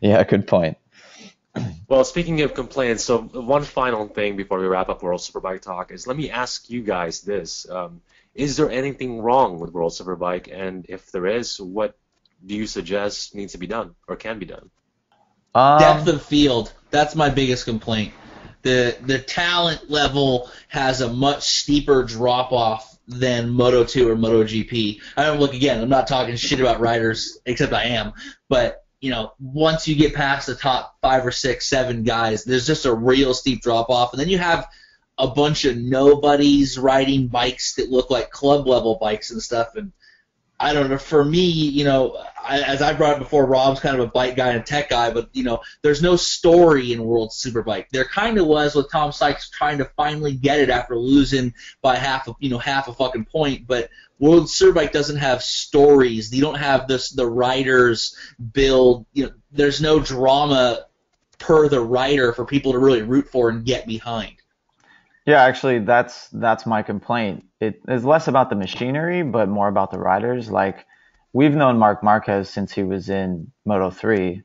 Yeah, good point. Well, speaking of complaints, so one final thing before we wrap up World Superbike talk is let me ask you guys this. Is there anything wrong with World Superbike? And if there is, what do you suggest needs to be done or can be done? Depth of field. That's my biggest complaint. The talent level has a much steeper drop-off than Moto2 or MotoGP. I'm not talking shit about riders, except I am, but once you get past the top 5 or 6, 7 guys, there's just a real steep drop-off. And then you have a bunch of nobodies riding bikes that look like club-level bikes and stuff. And I don't know, for me, as I brought up before, Rob's kind of a bike guy and a tech guy, but, there's no story in World Superbike. There kind of was with Tom Sykes trying to finally get it after losing by half a fucking point, but World Superbike doesn't have stories. You don't have the riders build, there's no drama per the rider for people to really root for and get behind. Yeah, actually, that's my complaint. It is less about the machinery, but more about the riders. Like, we've known Marc Marquez since he was in Moto3,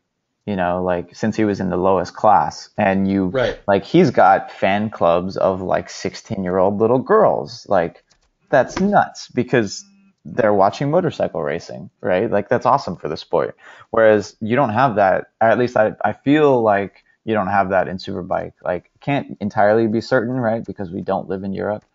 since he was in the lowest class. And he's got fan clubs of, 16-year-old little girls. Like, that's nuts because they're watching motorcycle racing, right? Like, that's awesome for the sport. Whereas you don't have that, or at least I feel like you don't have that in Superbike. Like, can't entirely be certain, right? Because we don't live in Europe.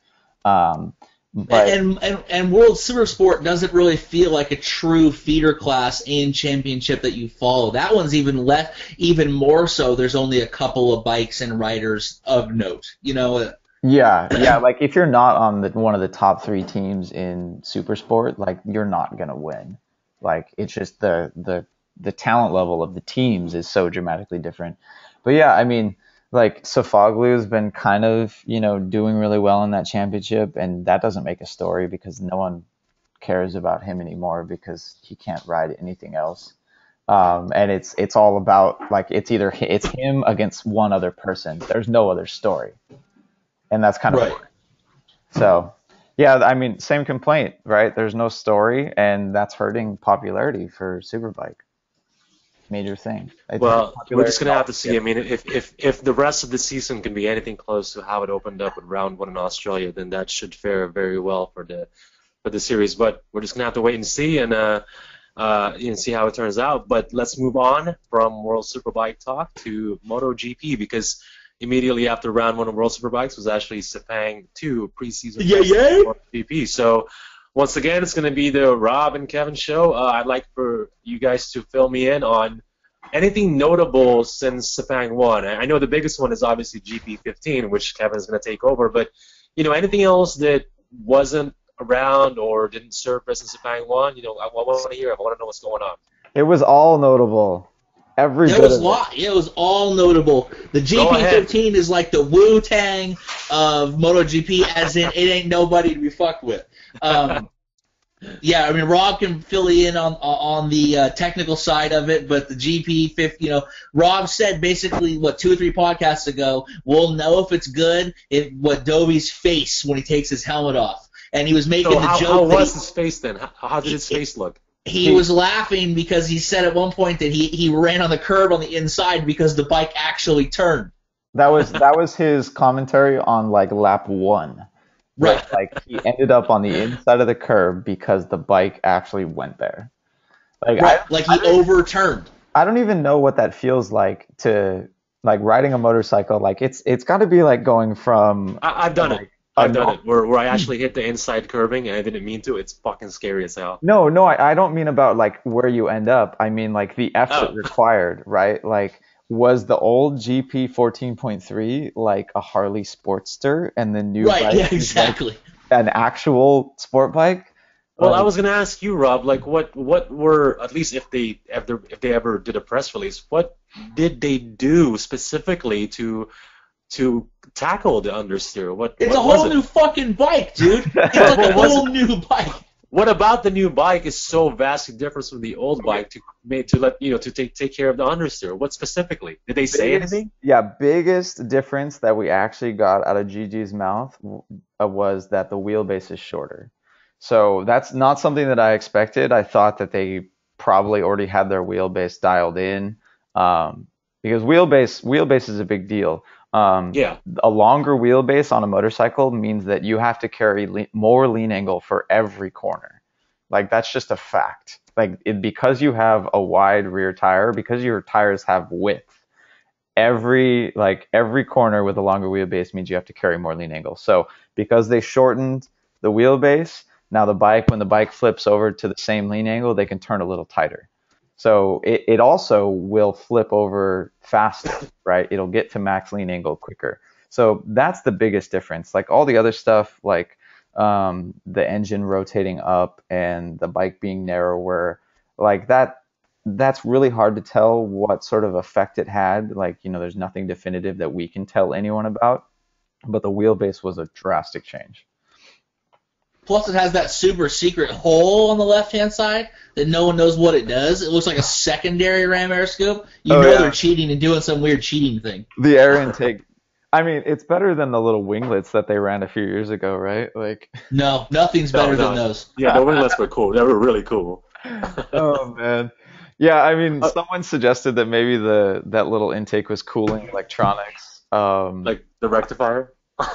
But World Supersport doesn't really feel like a true feeder class and championship that you follow. That one's even more so. There's only a couple of bikes and riders of note. Yeah. Like if you're not on one of the top 3 teams in Supersport, like you're not gonna win. Like it's just the the talent level of the teams is so dramatically different. But yeah, I mean, like Sofoglu has been kind of, doing really well in that championship, and that doesn't make a story because no one cares about him anymore because he can't ride anything else. And it's all about like it's him against one other person. There's no other story, and that's kind of Right. boring. So yeah, I mean, same complaint, right? There's no story, and that's hurting popularity for Superbike. Major thing. Well, we're just gonna have to see. I mean, if the rest of the season can be anything close to how it opened up with round one in Australia, then that should fare very well for the series. But we're just gonna have to wait and see and see how it turns out. But let's move on from World Superbike talk to MotoGP because immediately after round one of World Superbikes was actually Sepang 2 preseason MotoGP. So once again, it's going to be the Rob and Kevin show. I'd like for you guys to fill me in on anything notable since Sepang 1. I know the biggest one is obviously GP15, which Kevin's going to take over, but anything else that wasn't around or didn't surface in Sepang 1, I want to hear it. I want to know what's going on. It was all notable. Every bit of it. It was all notable. The GP15 is like the Wu-Tang of MotoGP, as in it ain't nobody to be fucked with. Yeah, I mean, Rob can fill you in on the technical side of it, but the GP50, Rob said basically, 2 or 3 podcasts ago, we'll know if it's good what Dobie's face when he takes his helmet off. And he was making the joke. How was his face then? How did his face look? He was laughing because he said at one point that he ran on the curb on the inside because the bike actually turned. That was his commentary on like lap 1. Right. Like he ended up on the inside of the curb because the bike actually went there. Like he overturned. I don't even know what that feels like to like riding a motorcycle. Like it's got to be like going from. I've done it. I've done it where I actually hit the inside curbing and I didn't mean to. It's fucking scary as hell. No, I don't mean about like where you end up. I mean like the effort required, right? Like was the old GP 14.3 like a Harley Sportster and the new bike yeah, exactly. Like an actual sport bike? Well, I was gonna ask you, Rob, like what were, at least if they ever did a press release, what did they do specifically to tackle the understeer? It's a whole new fucking bike, dude. It's like a whole new bike. What about the new bike is so vastly different from the old bike to take care of the understeer? What specifically? Did they say anything? Yeah, biggest difference that we actually got out of Gigi's mouth was that the wheelbase is shorter. So that's not something that I expected. I thought that they probably already had their wheelbase dialed in because wheelbase is a big deal. A longer wheelbase on a motorcycle means that you have to carry more lean angle for every corner. Like that's just a fact. Like because you have a wide rear tire, because your tires have width, every corner with a longer wheelbase means you have to carry more lean angle. So because they shortened the wheelbase, now when the bike flips over to the same lean angle, they can turn a little tighter. So it also will flip over faster, right? It'll get to max lean angle quicker. So that's the biggest difference. Like all the other stuff, like the engine rotating up and the bike being narrower, like that's really hard to tell what sort of effect it had. Like, there's nothing definitive that we can tell anyone about, but the wheelbase was a drastic change. Plus, it has that super secret hole on the left-hand side that no one knows what it does. It looks like a secondary ram air scoop. They're cheating and doing some weird cheating thing. The air intake. I mean, it's better than the little winglets that they ran a few years ago, right? Like. No, nothing's better than those. Yeah, the winglets were cool. They were really cool. Oh man. Yeah, I mean, someone suggested that maybe that little intake was cooling electronics. Like the rectifier.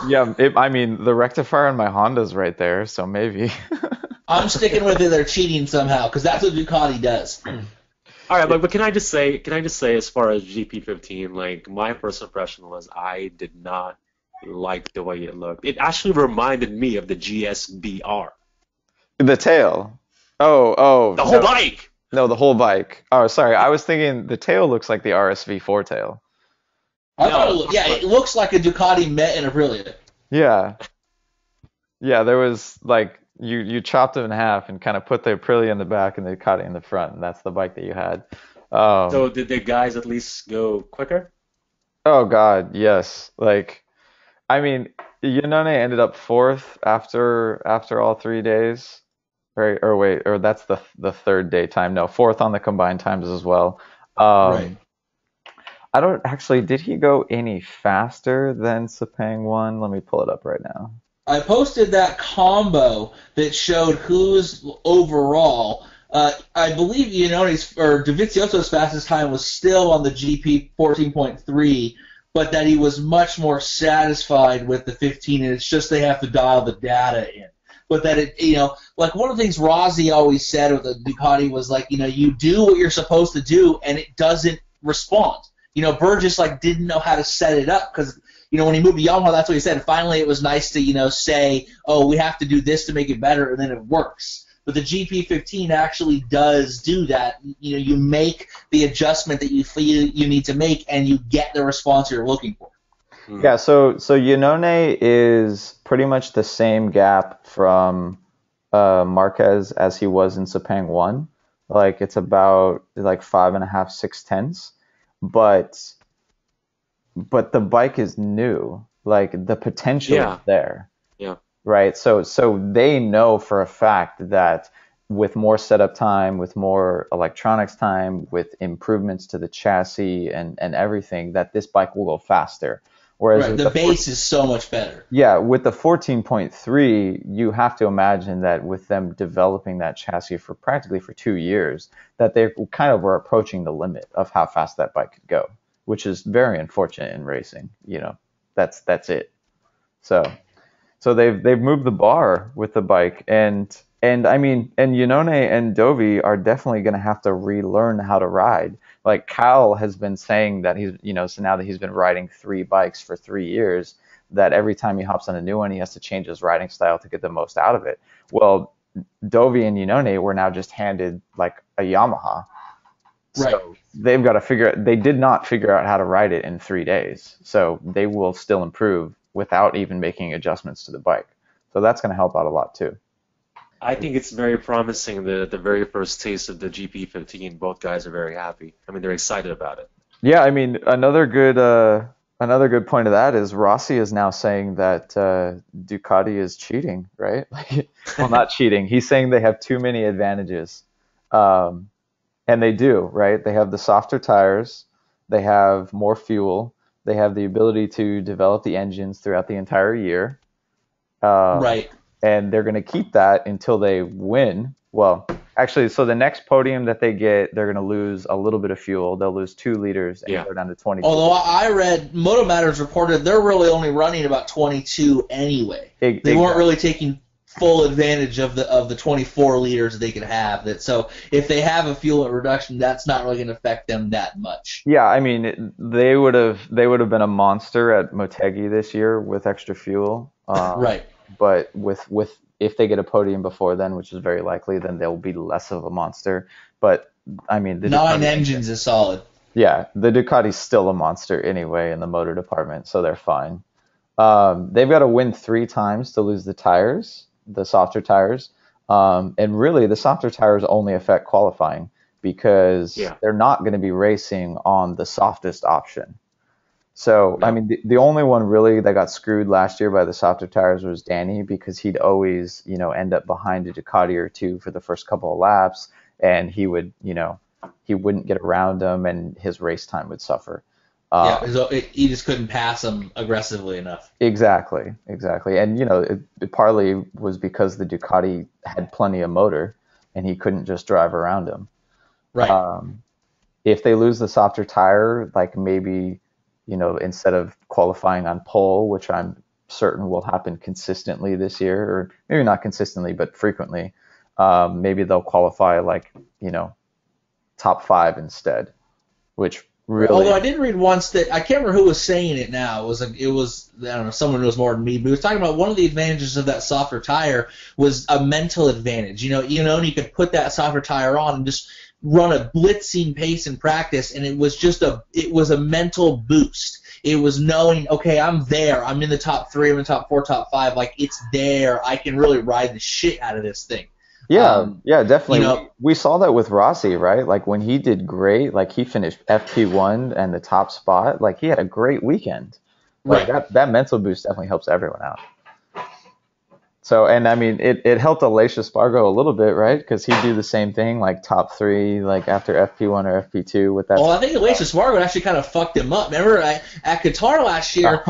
Yeah, the rectifier on my Honda's right there, so maybe. I'm sticking with it. They're cheating somehow because that's what Ducati does. All right, but can I just say, as far as GP15, like my first impression was I did not like the way it looked. It actually reminded me of the GSBR. The tail. Oh. The whole bike. No, the whole bike. Oh, sorry. I was thinking the tail looks like the RSV4 tail. It looks like a Ducati Met and Aprilia. Yeah. Yeah, there was like you chopped them in half and kind of put the Aprilia in the back and the Ducati in the front, and that's the bike that you had. So did the guys at least go quicker? Oh God, yes. Like, I mean, Yonone ended up fourth after all 3 days. Or wait, or that's the third day time. No, fourth on the combined times as well. Right. Um, I don't actually, did he go any faster than Sepang one? Let me pull it up right now. I posted that combo that showed who's overall. I believe Dovizioso's fastest time was still on the GP 14.3, but that he was much more satisfied with the 15, and it's just they have to dial the data in. But that like one of the things Rossi always said with the Ducati was like, you do what you're supposed to do, and it doesn't respond. Burgess didn't know how to set it up because when he moved to Yamaha, that's what he said. And finally, it was nice to say, oh, we have to do this to make it better, and then it works. But the GP15 actually does do that. You make the adjustment that you feel you need to make, and you get the response you're looking for. Yeah, so Yonone is pretty much the same gap from Marquez as he was in Sepang 1. Like, it's about 5.5, 6 tenths. But the bike is new. Like, the potential is there. Yeah. Right? So they know for a fact that with more setup time, with more electronics time, with improvements to the chassis and everything, that this bike will go faster. Whereas right, the base is so much better. Yeah, with the 14.3, you have to imagine that with them developing that chassis for practically for 2 years, that they kind of were approaching the limit of how fast that bike could go, which is very unfortunate in racing. That's it. So they've moved the bar with the bike, and I mean, and Yonone and Dovi are definitely going to have to relearn how to ride. Like, Cal has been saying that he's, so now that he's been riding 3 bikes for 3 years, that every time he hops on a new one, he has to change his riding style to get the most out of it. Well, Dovi and Yonone were now just handed like a Yamaha. Right. So they've got to they did not figure out how to ride it in 3 days. So they will still improve without even making adjustments to the bike. So that's going to help out a lot too. I think it's very promising that the very first taste of the GP15, both guys are very happy. I mean, they're excited about it. Yeah, I mean, another good point of that is Rossi is now saying that Ducati is cheating, right? Well, not cheating. He's saying they have too many advantages, and they do, right? They have the softer tires, they have more fuel, they have the ability to develop the engines throughout the entire year. Right. And they're going to keep that until they win. Well, actually, so the next podium that they get, they're going to lose a little bit of fuel. They'll lose 2 liters and go down to 22. Although I read Moto Matters reported they're really only running about 22 anyway. They weren't really taking full advantage of the 24 liters they could have. So if they have a fuel reduction, that's not really going to affect them that much. Yeah, I mean, they would have been a monster at Motegi this year with extra fuel. Right. But with if they get a podium before then, which is very likely, then they'll be less of a monster. But I mean, the 9 engines is solid. Yeah, the Ducati's still a monster anyway in the motor department, so they're fine. They've got to win 3 times to lose the tires, the softer tires, and really the softer tires only affect qualifying because they're not going to be racing on the softest option. So, I mean, the only one really that got screwed last year by the softer tires was Danny because he'd always, end up behind a Ducati or 2 for the first couple of laps, and he would, he wouldn't get around them, and his race time would suffer. He just couldn't pass them aggressively enough. Exactly. And, it partly was because the Ducati had plenty of motor, and he couldn't just drive around them. Right. If they lose the softer tire, like maybe instead of qualifying on pole, which I'm certain will happen consistently this year, or maybe not consistently, but frequently, maybe they'll qualify top 5 instead, which really... Although I did read once that, I can't remember who was saying it now, it was I don't know, someone who knows more than me, but he was talking about one of the advantages of that softer tire was a mental advantage. You could put that softer tire on and just run a blitzing pace in practice, and it was a mental boost. It was knowing, okay, I'm there, I'm in the top 3, I'm in the top 4, top 5, like it's there, I can really ride the shit out of this thing. Yeah, definitely. You know, We saw that with Rossi, right? Like when he did great, like he finished FP1 and the top spot, like he had a great weekend. Like right. that mental boost definitely helps everyone out. So, and I mean, it helped Alicia Spargo a little bit, right? Because he'd do the same thing, like top three, like after FP1 or FP2 with that. Well, I think Oasis Spargo actually kind of fucked him up. Remember at Qatar last year,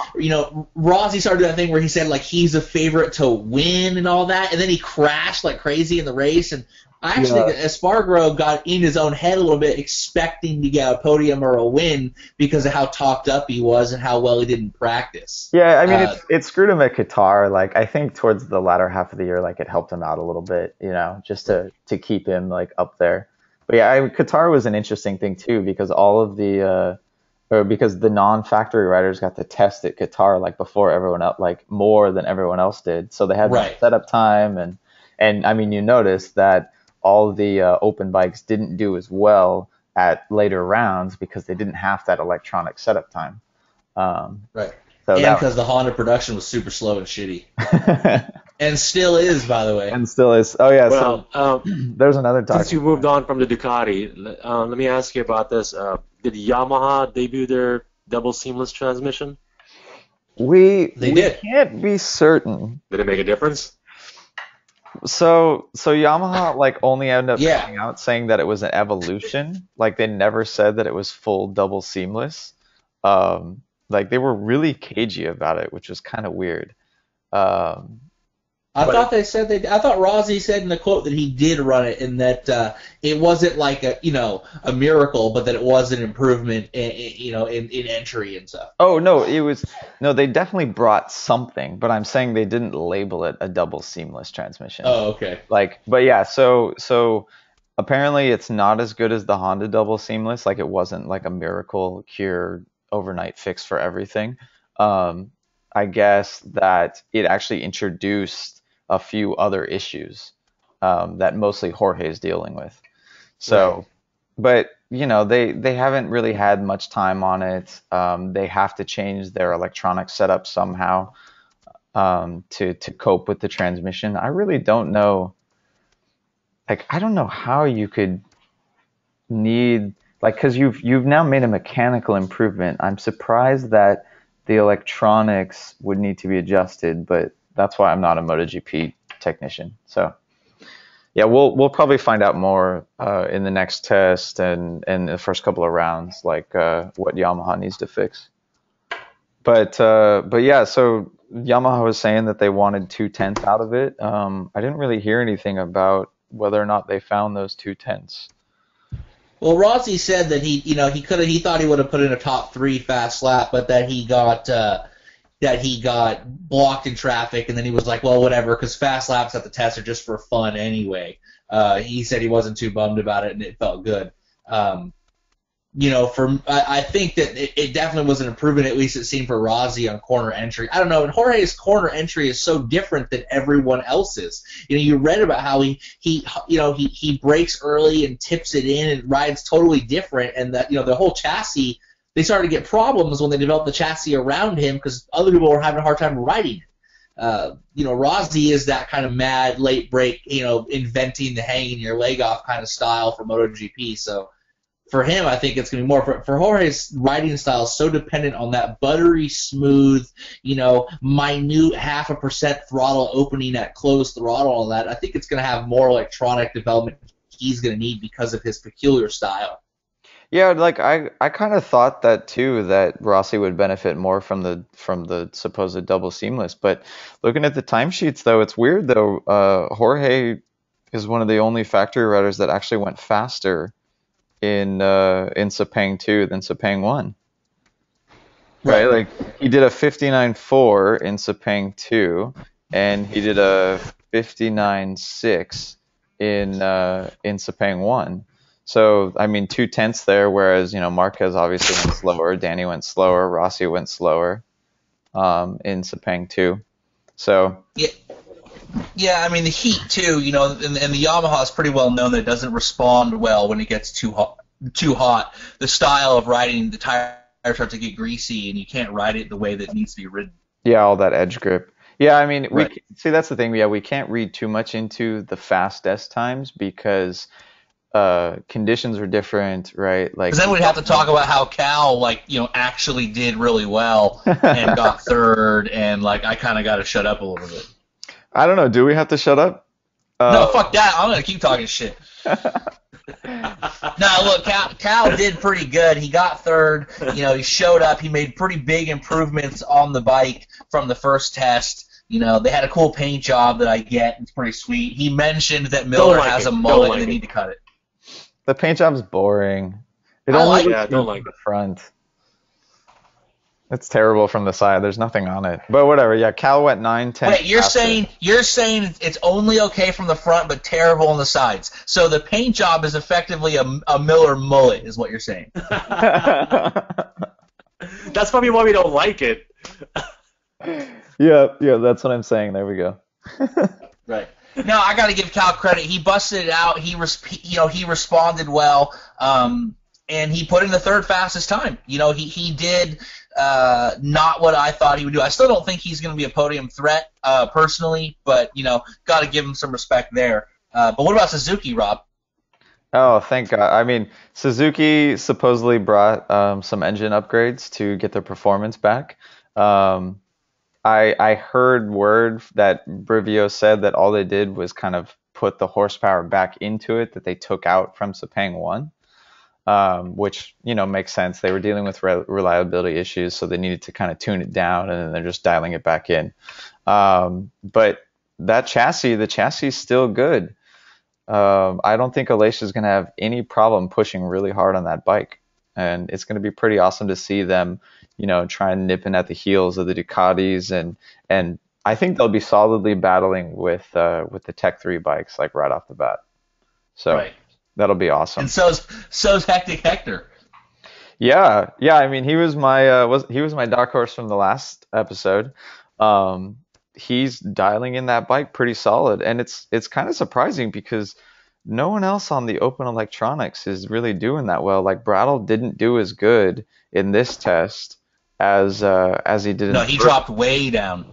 Rossi started doing that thing where he said like he's a favorite to win and all that, and then he crashed like crazy in the race. And I actually think Espargaro got in his own head a little bit, expecting to get a podium or a win because of how talked up he was and how well he did in practice. Yeah, I mean, it screwed him at Qatar. Like, I think towards the latter half of the year, like, it helped him out a little bit, just to keep him, like, up there. But yeah, Qatar was an interesting thing, too, because because the non-factory riders got to test at Qatar, like, before everyone else, like, more than everyone else did. So they had more setup time. And I mean, you noticed that all the open bikes didn't do as well at later rounds because they didn't have that electronic setup time. Right. So and because the Honda production was super slow and shitty. And still is, by the way. And still is. Oh, yeah. Well, so there's another topic. Since you moved on from the Ducati, let me ask you about this. Did Yamaha debut their double seamless transmission? We did. Can't be certain. Did it make a difference? So Yamaha like only ended up coming out saying that it was an evolution. Like they never said that it was full double seamless. Like they were really cagey about it, which was kind of weird. I thought Rossi said in the quote that he did run it and that it wasn't like a miracle, but that it was an improvement in entry and stuff. Oh no, they definitely brought something, but I'm saying they didn't label it a double seamless transmission. Oh, okay. But yeah, so apparently it's not as good as the Honda double seamless. Like it wasn't like a miracle cure overnight fix for everything. I guess that it actually introduced a few other issues that mostly Jorge is dealing with. So, but they haven't really had much time on it. They have to change their electronic setup somehow to cope with the transmission. I really don't know. Like, I don't know how you could need because you've now made a mechanical improvement. I'm surprised that the electronics would need to be adjusted, but that's why I'm not a MotoGP technician. So, yeah, we'll probably find out more in the next test and the first couple of rounds, like what Yamaha needs to fix. But yeah, so Yamaha was saying that they wanted 2/10 out of it. I didn't really hear anything about whether or not they found those 2/10. Well, Rossi said that he thought he would have put in a top 3 fast lap, but that he got blocked in traffic, and then he was like, well, whatever, because fast laps at the test are just for fun anyway. He said he wasn't too bummed about it, and it felt good. I think that it definitely was an improvement, at least it seemed for Rossi on corner entry. I don't know, and Jorge's corner entry is so different than everyone else's. You read about how he brakes early and tips it in and rides totally different, and that the whole chassis. They started to get problems when they developed the chassis around him because other people were having a hard time riding it. Rossi is that kind of mad late break, inventing the hanging your leg off kind of style for MotoGP. So for him, I think it's going to be more. For Jorge's riding style is so dependent on that buttery smooth, minute 0.5% throttle opening at closed throttle and all that. I think it's going to have more electronic development he's going to need because of his peculiar style. Yeah, like I kind of thought that too, that Rossi would benefit more from the supposed double seamless. But looking at the timesheets, though, it's weird though. Jorge is one of the only factory riders that actually went faster in Sepang 2 than Sepang 1. Right, like he did a 59.4 in Sepang 2, and he did a 59.6 in Sepang 1. So, I mean, 2/10 there, whereas, Marquez obviously went slower, Danny went slower, Rossi went slower in Sepang 2. So. Yeah, I mean, the heat, too, and the Yamaha is pretty well known that it doesn't respond well when it gets too hot. The style of riding, the tires start to get greasy, and you can't ride it the way that it needs to be ridden. Yeah, all that edge grip. Yeah, I mean, Right. see, that's the thing. Yeah, we can't read too much into the fastest times because conditions are different, right? Because Like then we we'd have to don't talk know. about how Cal, like, actually did really well and got third, and like I kind of got to shut up a little bit. I don't know. Do we have to shut up? No, Uh, fuck that. I'm gonna keep talking shit. No, look, Cal did pretty good. He got third. He showed up. He made pretty big improvements on the bike from the first test. They had a cool paint job that I get. It's pretty sweet. He mentioned that Don't Miller like has it. a Don't mullet and like they it. need to cut it. the paint job's boring. It I only like looks Yeah, good don't from like the it. front. It's terrible from the side. There's nothing on it. But whatever. Yeah, Cal went 9-10 Wait, you're faster. saying it's only okay from the front but terrible on the sides. So the paint job is effectively a Miller mullet, is what you're saying. That's probably why we don't like it. Yeah, that's what I'm saying. There we go. Right. No, I got to give Cal credit. He busted it out. He responded well, and he put in the third fastest time. He did not what I thought he would do. I still don't think he's going to be a podium threat personally, but got to give him some respect there. But what about Suzuki, Rob? Oh, thank God. I mean, Suzuki supposedly brought some engine upgrades to get their performance back. Um, I heard word that Brivio said that all they did was kind of put the horsepower back into it that they took out from Sepang 1, which, makes sense. They were dealing with reliability issues, so they needed to kind of tune it down, and then they're just dialing it back in. But the chassis is still good. I don't think Alicia is going to have any problem pushing really hard on that bike. And it's going to be pretty awesome to see them, try and nipping at the heels of the Ducatis. And I think they'll be solidly battling with the Tech 3 bikes, like right off the bat. So Right. that'll be awesome. And so's Hectic Hector. Yeah. I mean, he was my dark horse from the last episode. He's dialing in that bike pretty solid, and it's kind of surprising because no one else on the open electronics is really doing that well. Like Brattle didn't do as good in this test as he did in No, the he first. dropped way down.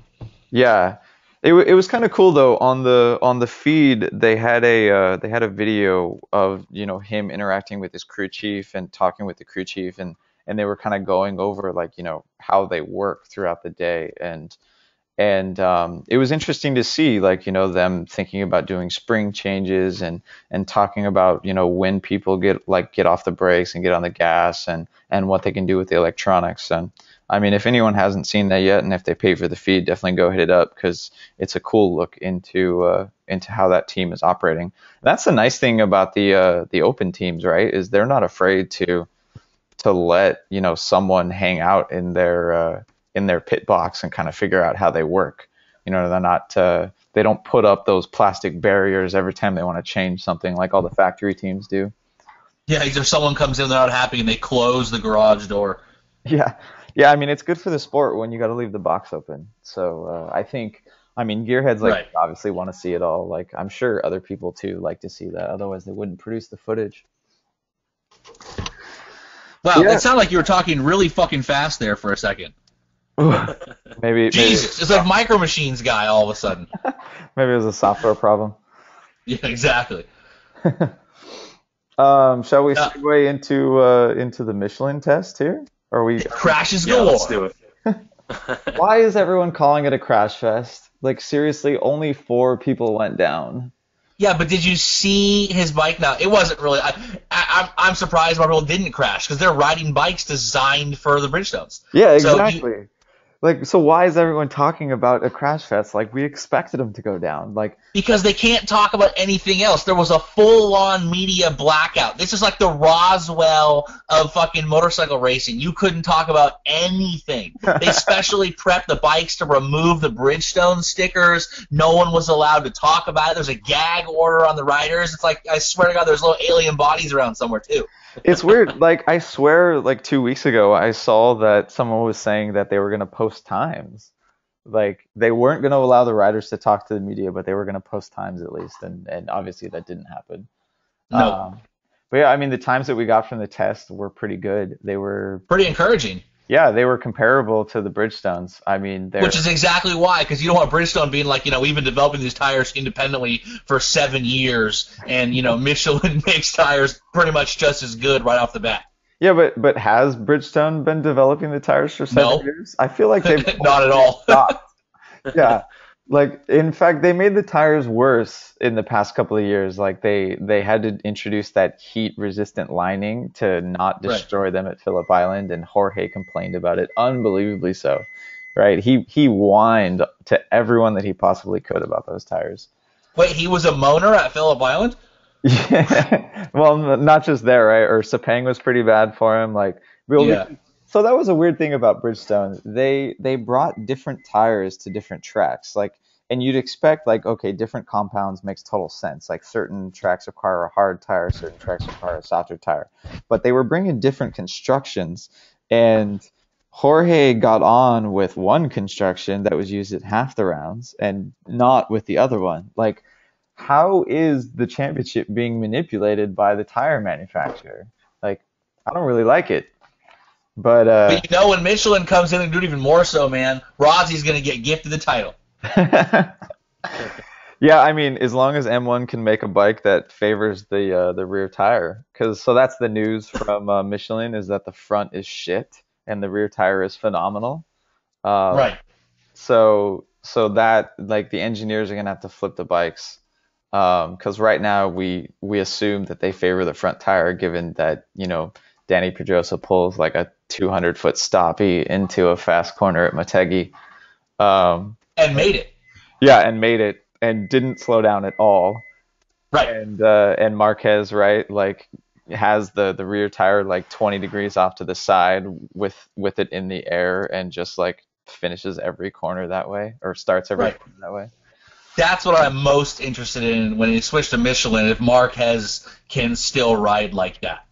Yeah, it was kind of cool though. On the feed, they had a video of him interacting with his crew chief and talking with the crew chief, and they were kind of going over like how they work throughout the day, and it was interesting to see like them thinking about doing spring changes and talking about when people get off the brakes and get on the gas and what they can do with the electronics. And I mean, if anyone hasn't seen that yet, and if they pay for the feed, definitely go hit it up because it's a cool look into how that team is operating. That's the nice thing about the open teams, right? Is they're not afraid to let someone hang out in their pit box and kind of figure out how they work. They're not they don't put up those plastic barriers every time they want to change something like all the factory teams do. Yeah, if someone comes in, they're not happy, and they close the garage door. Yeah. I mean, it's good for the sport when you got to leave the box open. So I mean, gearheads Right. obviously want to see it all. Like I'm sure other people too like to see that. Otherwise, they wouldn't produce the footage. Wow, Yeah. it sounded like you were talking really fucking fast there for a second. maybe Jesus, it's like Micro Machines guy all of a sudden. maybe it was a software problem. Yeah, exactly. Shall we segue into the Michelin test here? Are we? Crashes Yeah, galore. let's do it. Why is everyone calling it a crash fest? Like seriously, only 4 people went down. Yeah, but did you see his bike? Now, it wasn't really. I'm surprised more people didn't crash because they're riding bikes designed for the Bridgestones. Yeah, So exactly. So why is everyone talking about a crash fest? Like we expected them to go down. Like Because they can't talk about anything else. There was a full-on media blackout. This is like the Roswell of fucking motorcycle racing. You couldn't talk about anything. They specially prepped the bikes to remove the Bridgestone stickers. No one was allowed to talk about it. There's a gag order on the riders. It's like, I swear to God, there's little alien bodies around somewhere, too. it's weird. Like I swear, like 2 weeks ago, I saw that someone was saying that they were gonna post times. Like they weren't gonna allow the riders to talk to the media, but they were gonna post times at least, and obviously that didn't happen. No. But yeah, I mean the times that we got from the test were pretty good. They were Pretty encouraging. Yeah, they were comparable to the Bridgestones. I mean, Which is exactly why, because you don't want Bridgestone being like, we've been developing these tires independently for 7 years, and, Michelin makes tires pretty much just as good right off the bat. Yeah, but has Bridgestone been developing the tires for 7 years? I feel like they've not at all. stopped. Yeah, like in fact, they made the tires worse in the past couple of years. Like they had to introduce that heat-resistant lining to not destroy them at Phillip Island, and Jorge complained about it, unbelievably so. Right? He whined to everyone that he possibly could about those tires. Wait, he was a moaner at Phillip Island? Yeah, well, not just there, right? Or Sepang was pretty bad for him. So that was a weird thing about Bridgestone. They brought different tires to different tracks, and you'd expect okay, different compounds makes total sense. Like certain tracks require a hard tire, certain tracks require a softer tire, but they were bringing different constructions, and Jorge got on with one construction that was used at half the rounds and not with the other one. How is the championship being manipulated by the tire manufacturer? I don't really like it. But when Michelin comes in and do it even more so, man, Rossi's going to get gifted the title. Yeah, I mean, as long as M1 can make a bike that favors the rear tire, so that's the news from Michelin, is that the front is shit and the rear tire is phenomenal. Right. So that the engineers are gonna have to flip the bikes, because right now we assume that they favor the front tire, given that Danny Pedrosa pulls a 200-foot stoppie into a fast corner at Motegi. And made it. Yeah, and made it, and didn't slow down at all. Right. And Marquez, right, has the rear tire 20 degrees off to the side with it in the air, and just finishes every corner that way, or starts every corner that way. That's what I'm most interested in when he switched to Michelin, if Marquez can still ride like that.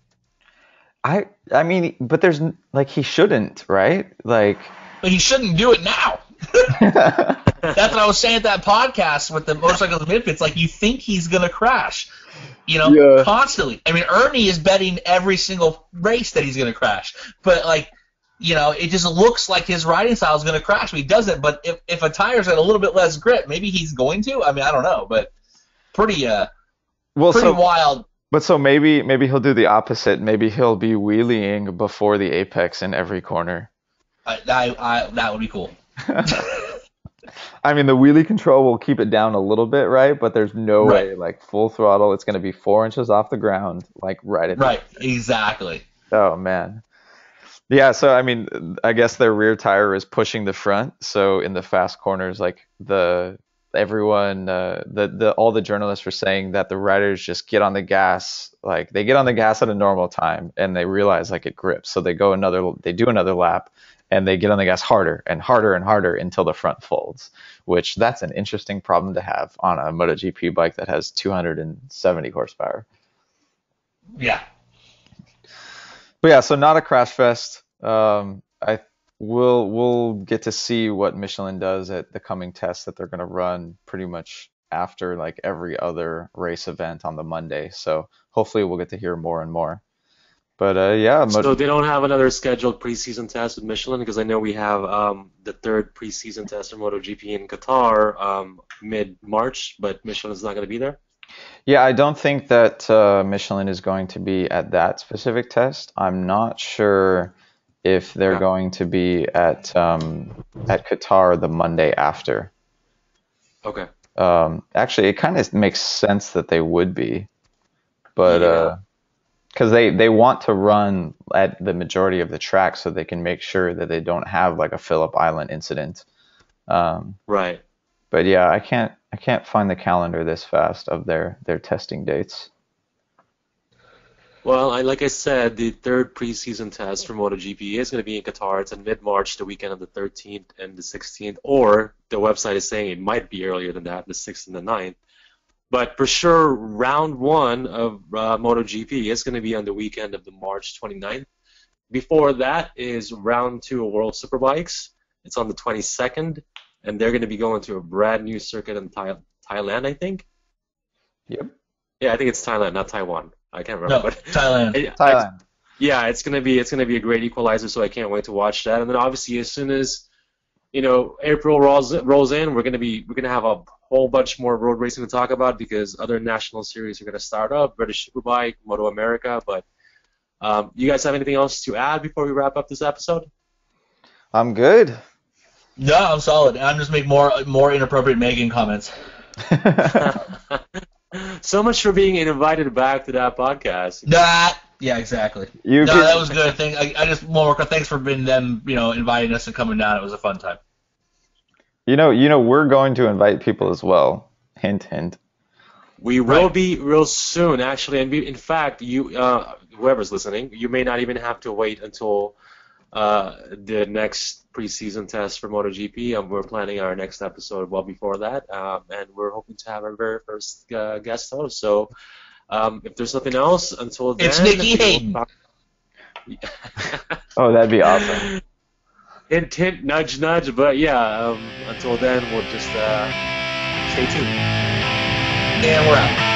I mean, but there's he shouldn't, right? But he shouldn't do it now. That's what I was saying at that podcast with the motorcycle Misfits. You think he's gonna crash, constantly. I mean, Ernie is betting every single race that he's gonna crash, but it just looks like his riding style is gonna crash. But he doesn't. But if a tire's got a little bit less grip, maybe he's going to. I mean, I don't know, but pretty wild. But so maybe he'll do the opposite. Maybe he'll be wheeling before the apex in every corner. That would be cool. I mean, the wheelie control will keep it down a little bit, right? But there's no way, full throttle. It's going to be 4 inches off the ground, right at Right, exactly. Oh, man. Yeah, so, I mean, I guess their rear tire is pushing the front. So in the fast corners, all the journalists were saying that the riders just get on the gas, they get on the gas at a normal time, and they realize it grips. So they do another lap, and they get on the gas harder and harder and harder until the front folds, which that's an interesting problem to have on a MotoGP bike that has 270 horsepower. Yeah. But yeah, so not a crash fest. We'll get to see what Michelin does at the coming tests that they're going to run pretty much after every other race event on the Monday. So hopefully we'll get to hear more and more. But yeah. So they don't have another scheduled preseason test with Michelin, because I know we have the third preseason test for MotoGP in Qatar mid-March, but Michelin is not going to be there? Yeah, I don't think that Michelin is going to be at that specific test. I'm not sure if they're going to be at Qatar the Monday after. Okay. Actually, it kind of makes sense that they would be, but because they want to run at the majority of the track so they can make sure that they don't have a Phillip Island incident. Right. But yeah, I can't find the calendar this fast of their testing dates. Well, like I said, the third preseason test for MotoGP is going to be in Qatar. It's in mid-March, the weekend of the 13th and the 16th, or the website is saying it might be earlier than that, the 6th and the 9th. But for sure, round one of MotoGP is going to be on the weekend of the March 29th. Before that is round two of World Superbikes. It's on the 22nd, and they're going to be going to a brand new circuit in Thailand, I think. Yep. Yeah, I think it's Thailand, not Taiwan. I can't remember. No, Thailand. Thailand. Yeah, it's gonna be a great equalizer, so I can't wait to watch that. And then obviously, as soon as April rolls in, we're gonna have a whole bunch more road racing to talk about because other national series are gonna start up, British Superbike, Moto America. But you guys have anything else to add before we wrap up this episode? I'm good. No, I'm solid. I'm just making more inappropriate Megan comments. So much for being invited back to that podcast. Yeah, exactly. That was good. I just thanks for being them, inviting us and coming down. It was a fun time. We're going to invite people as well. Hint, hint. We will be real soon, actually. And in fact, whoever's listening, you may not even have to wait until the next preseason test for MotoGP. We're planning our next episode well before that, and we're hoping to have our very first guest host. So if there's nothing else, until then... It's Nicky Hayden. Oh, that'd be awesome. Hint, hint, nudge, nudge. But yeah, until then, we'll just stay tuned. And we're out.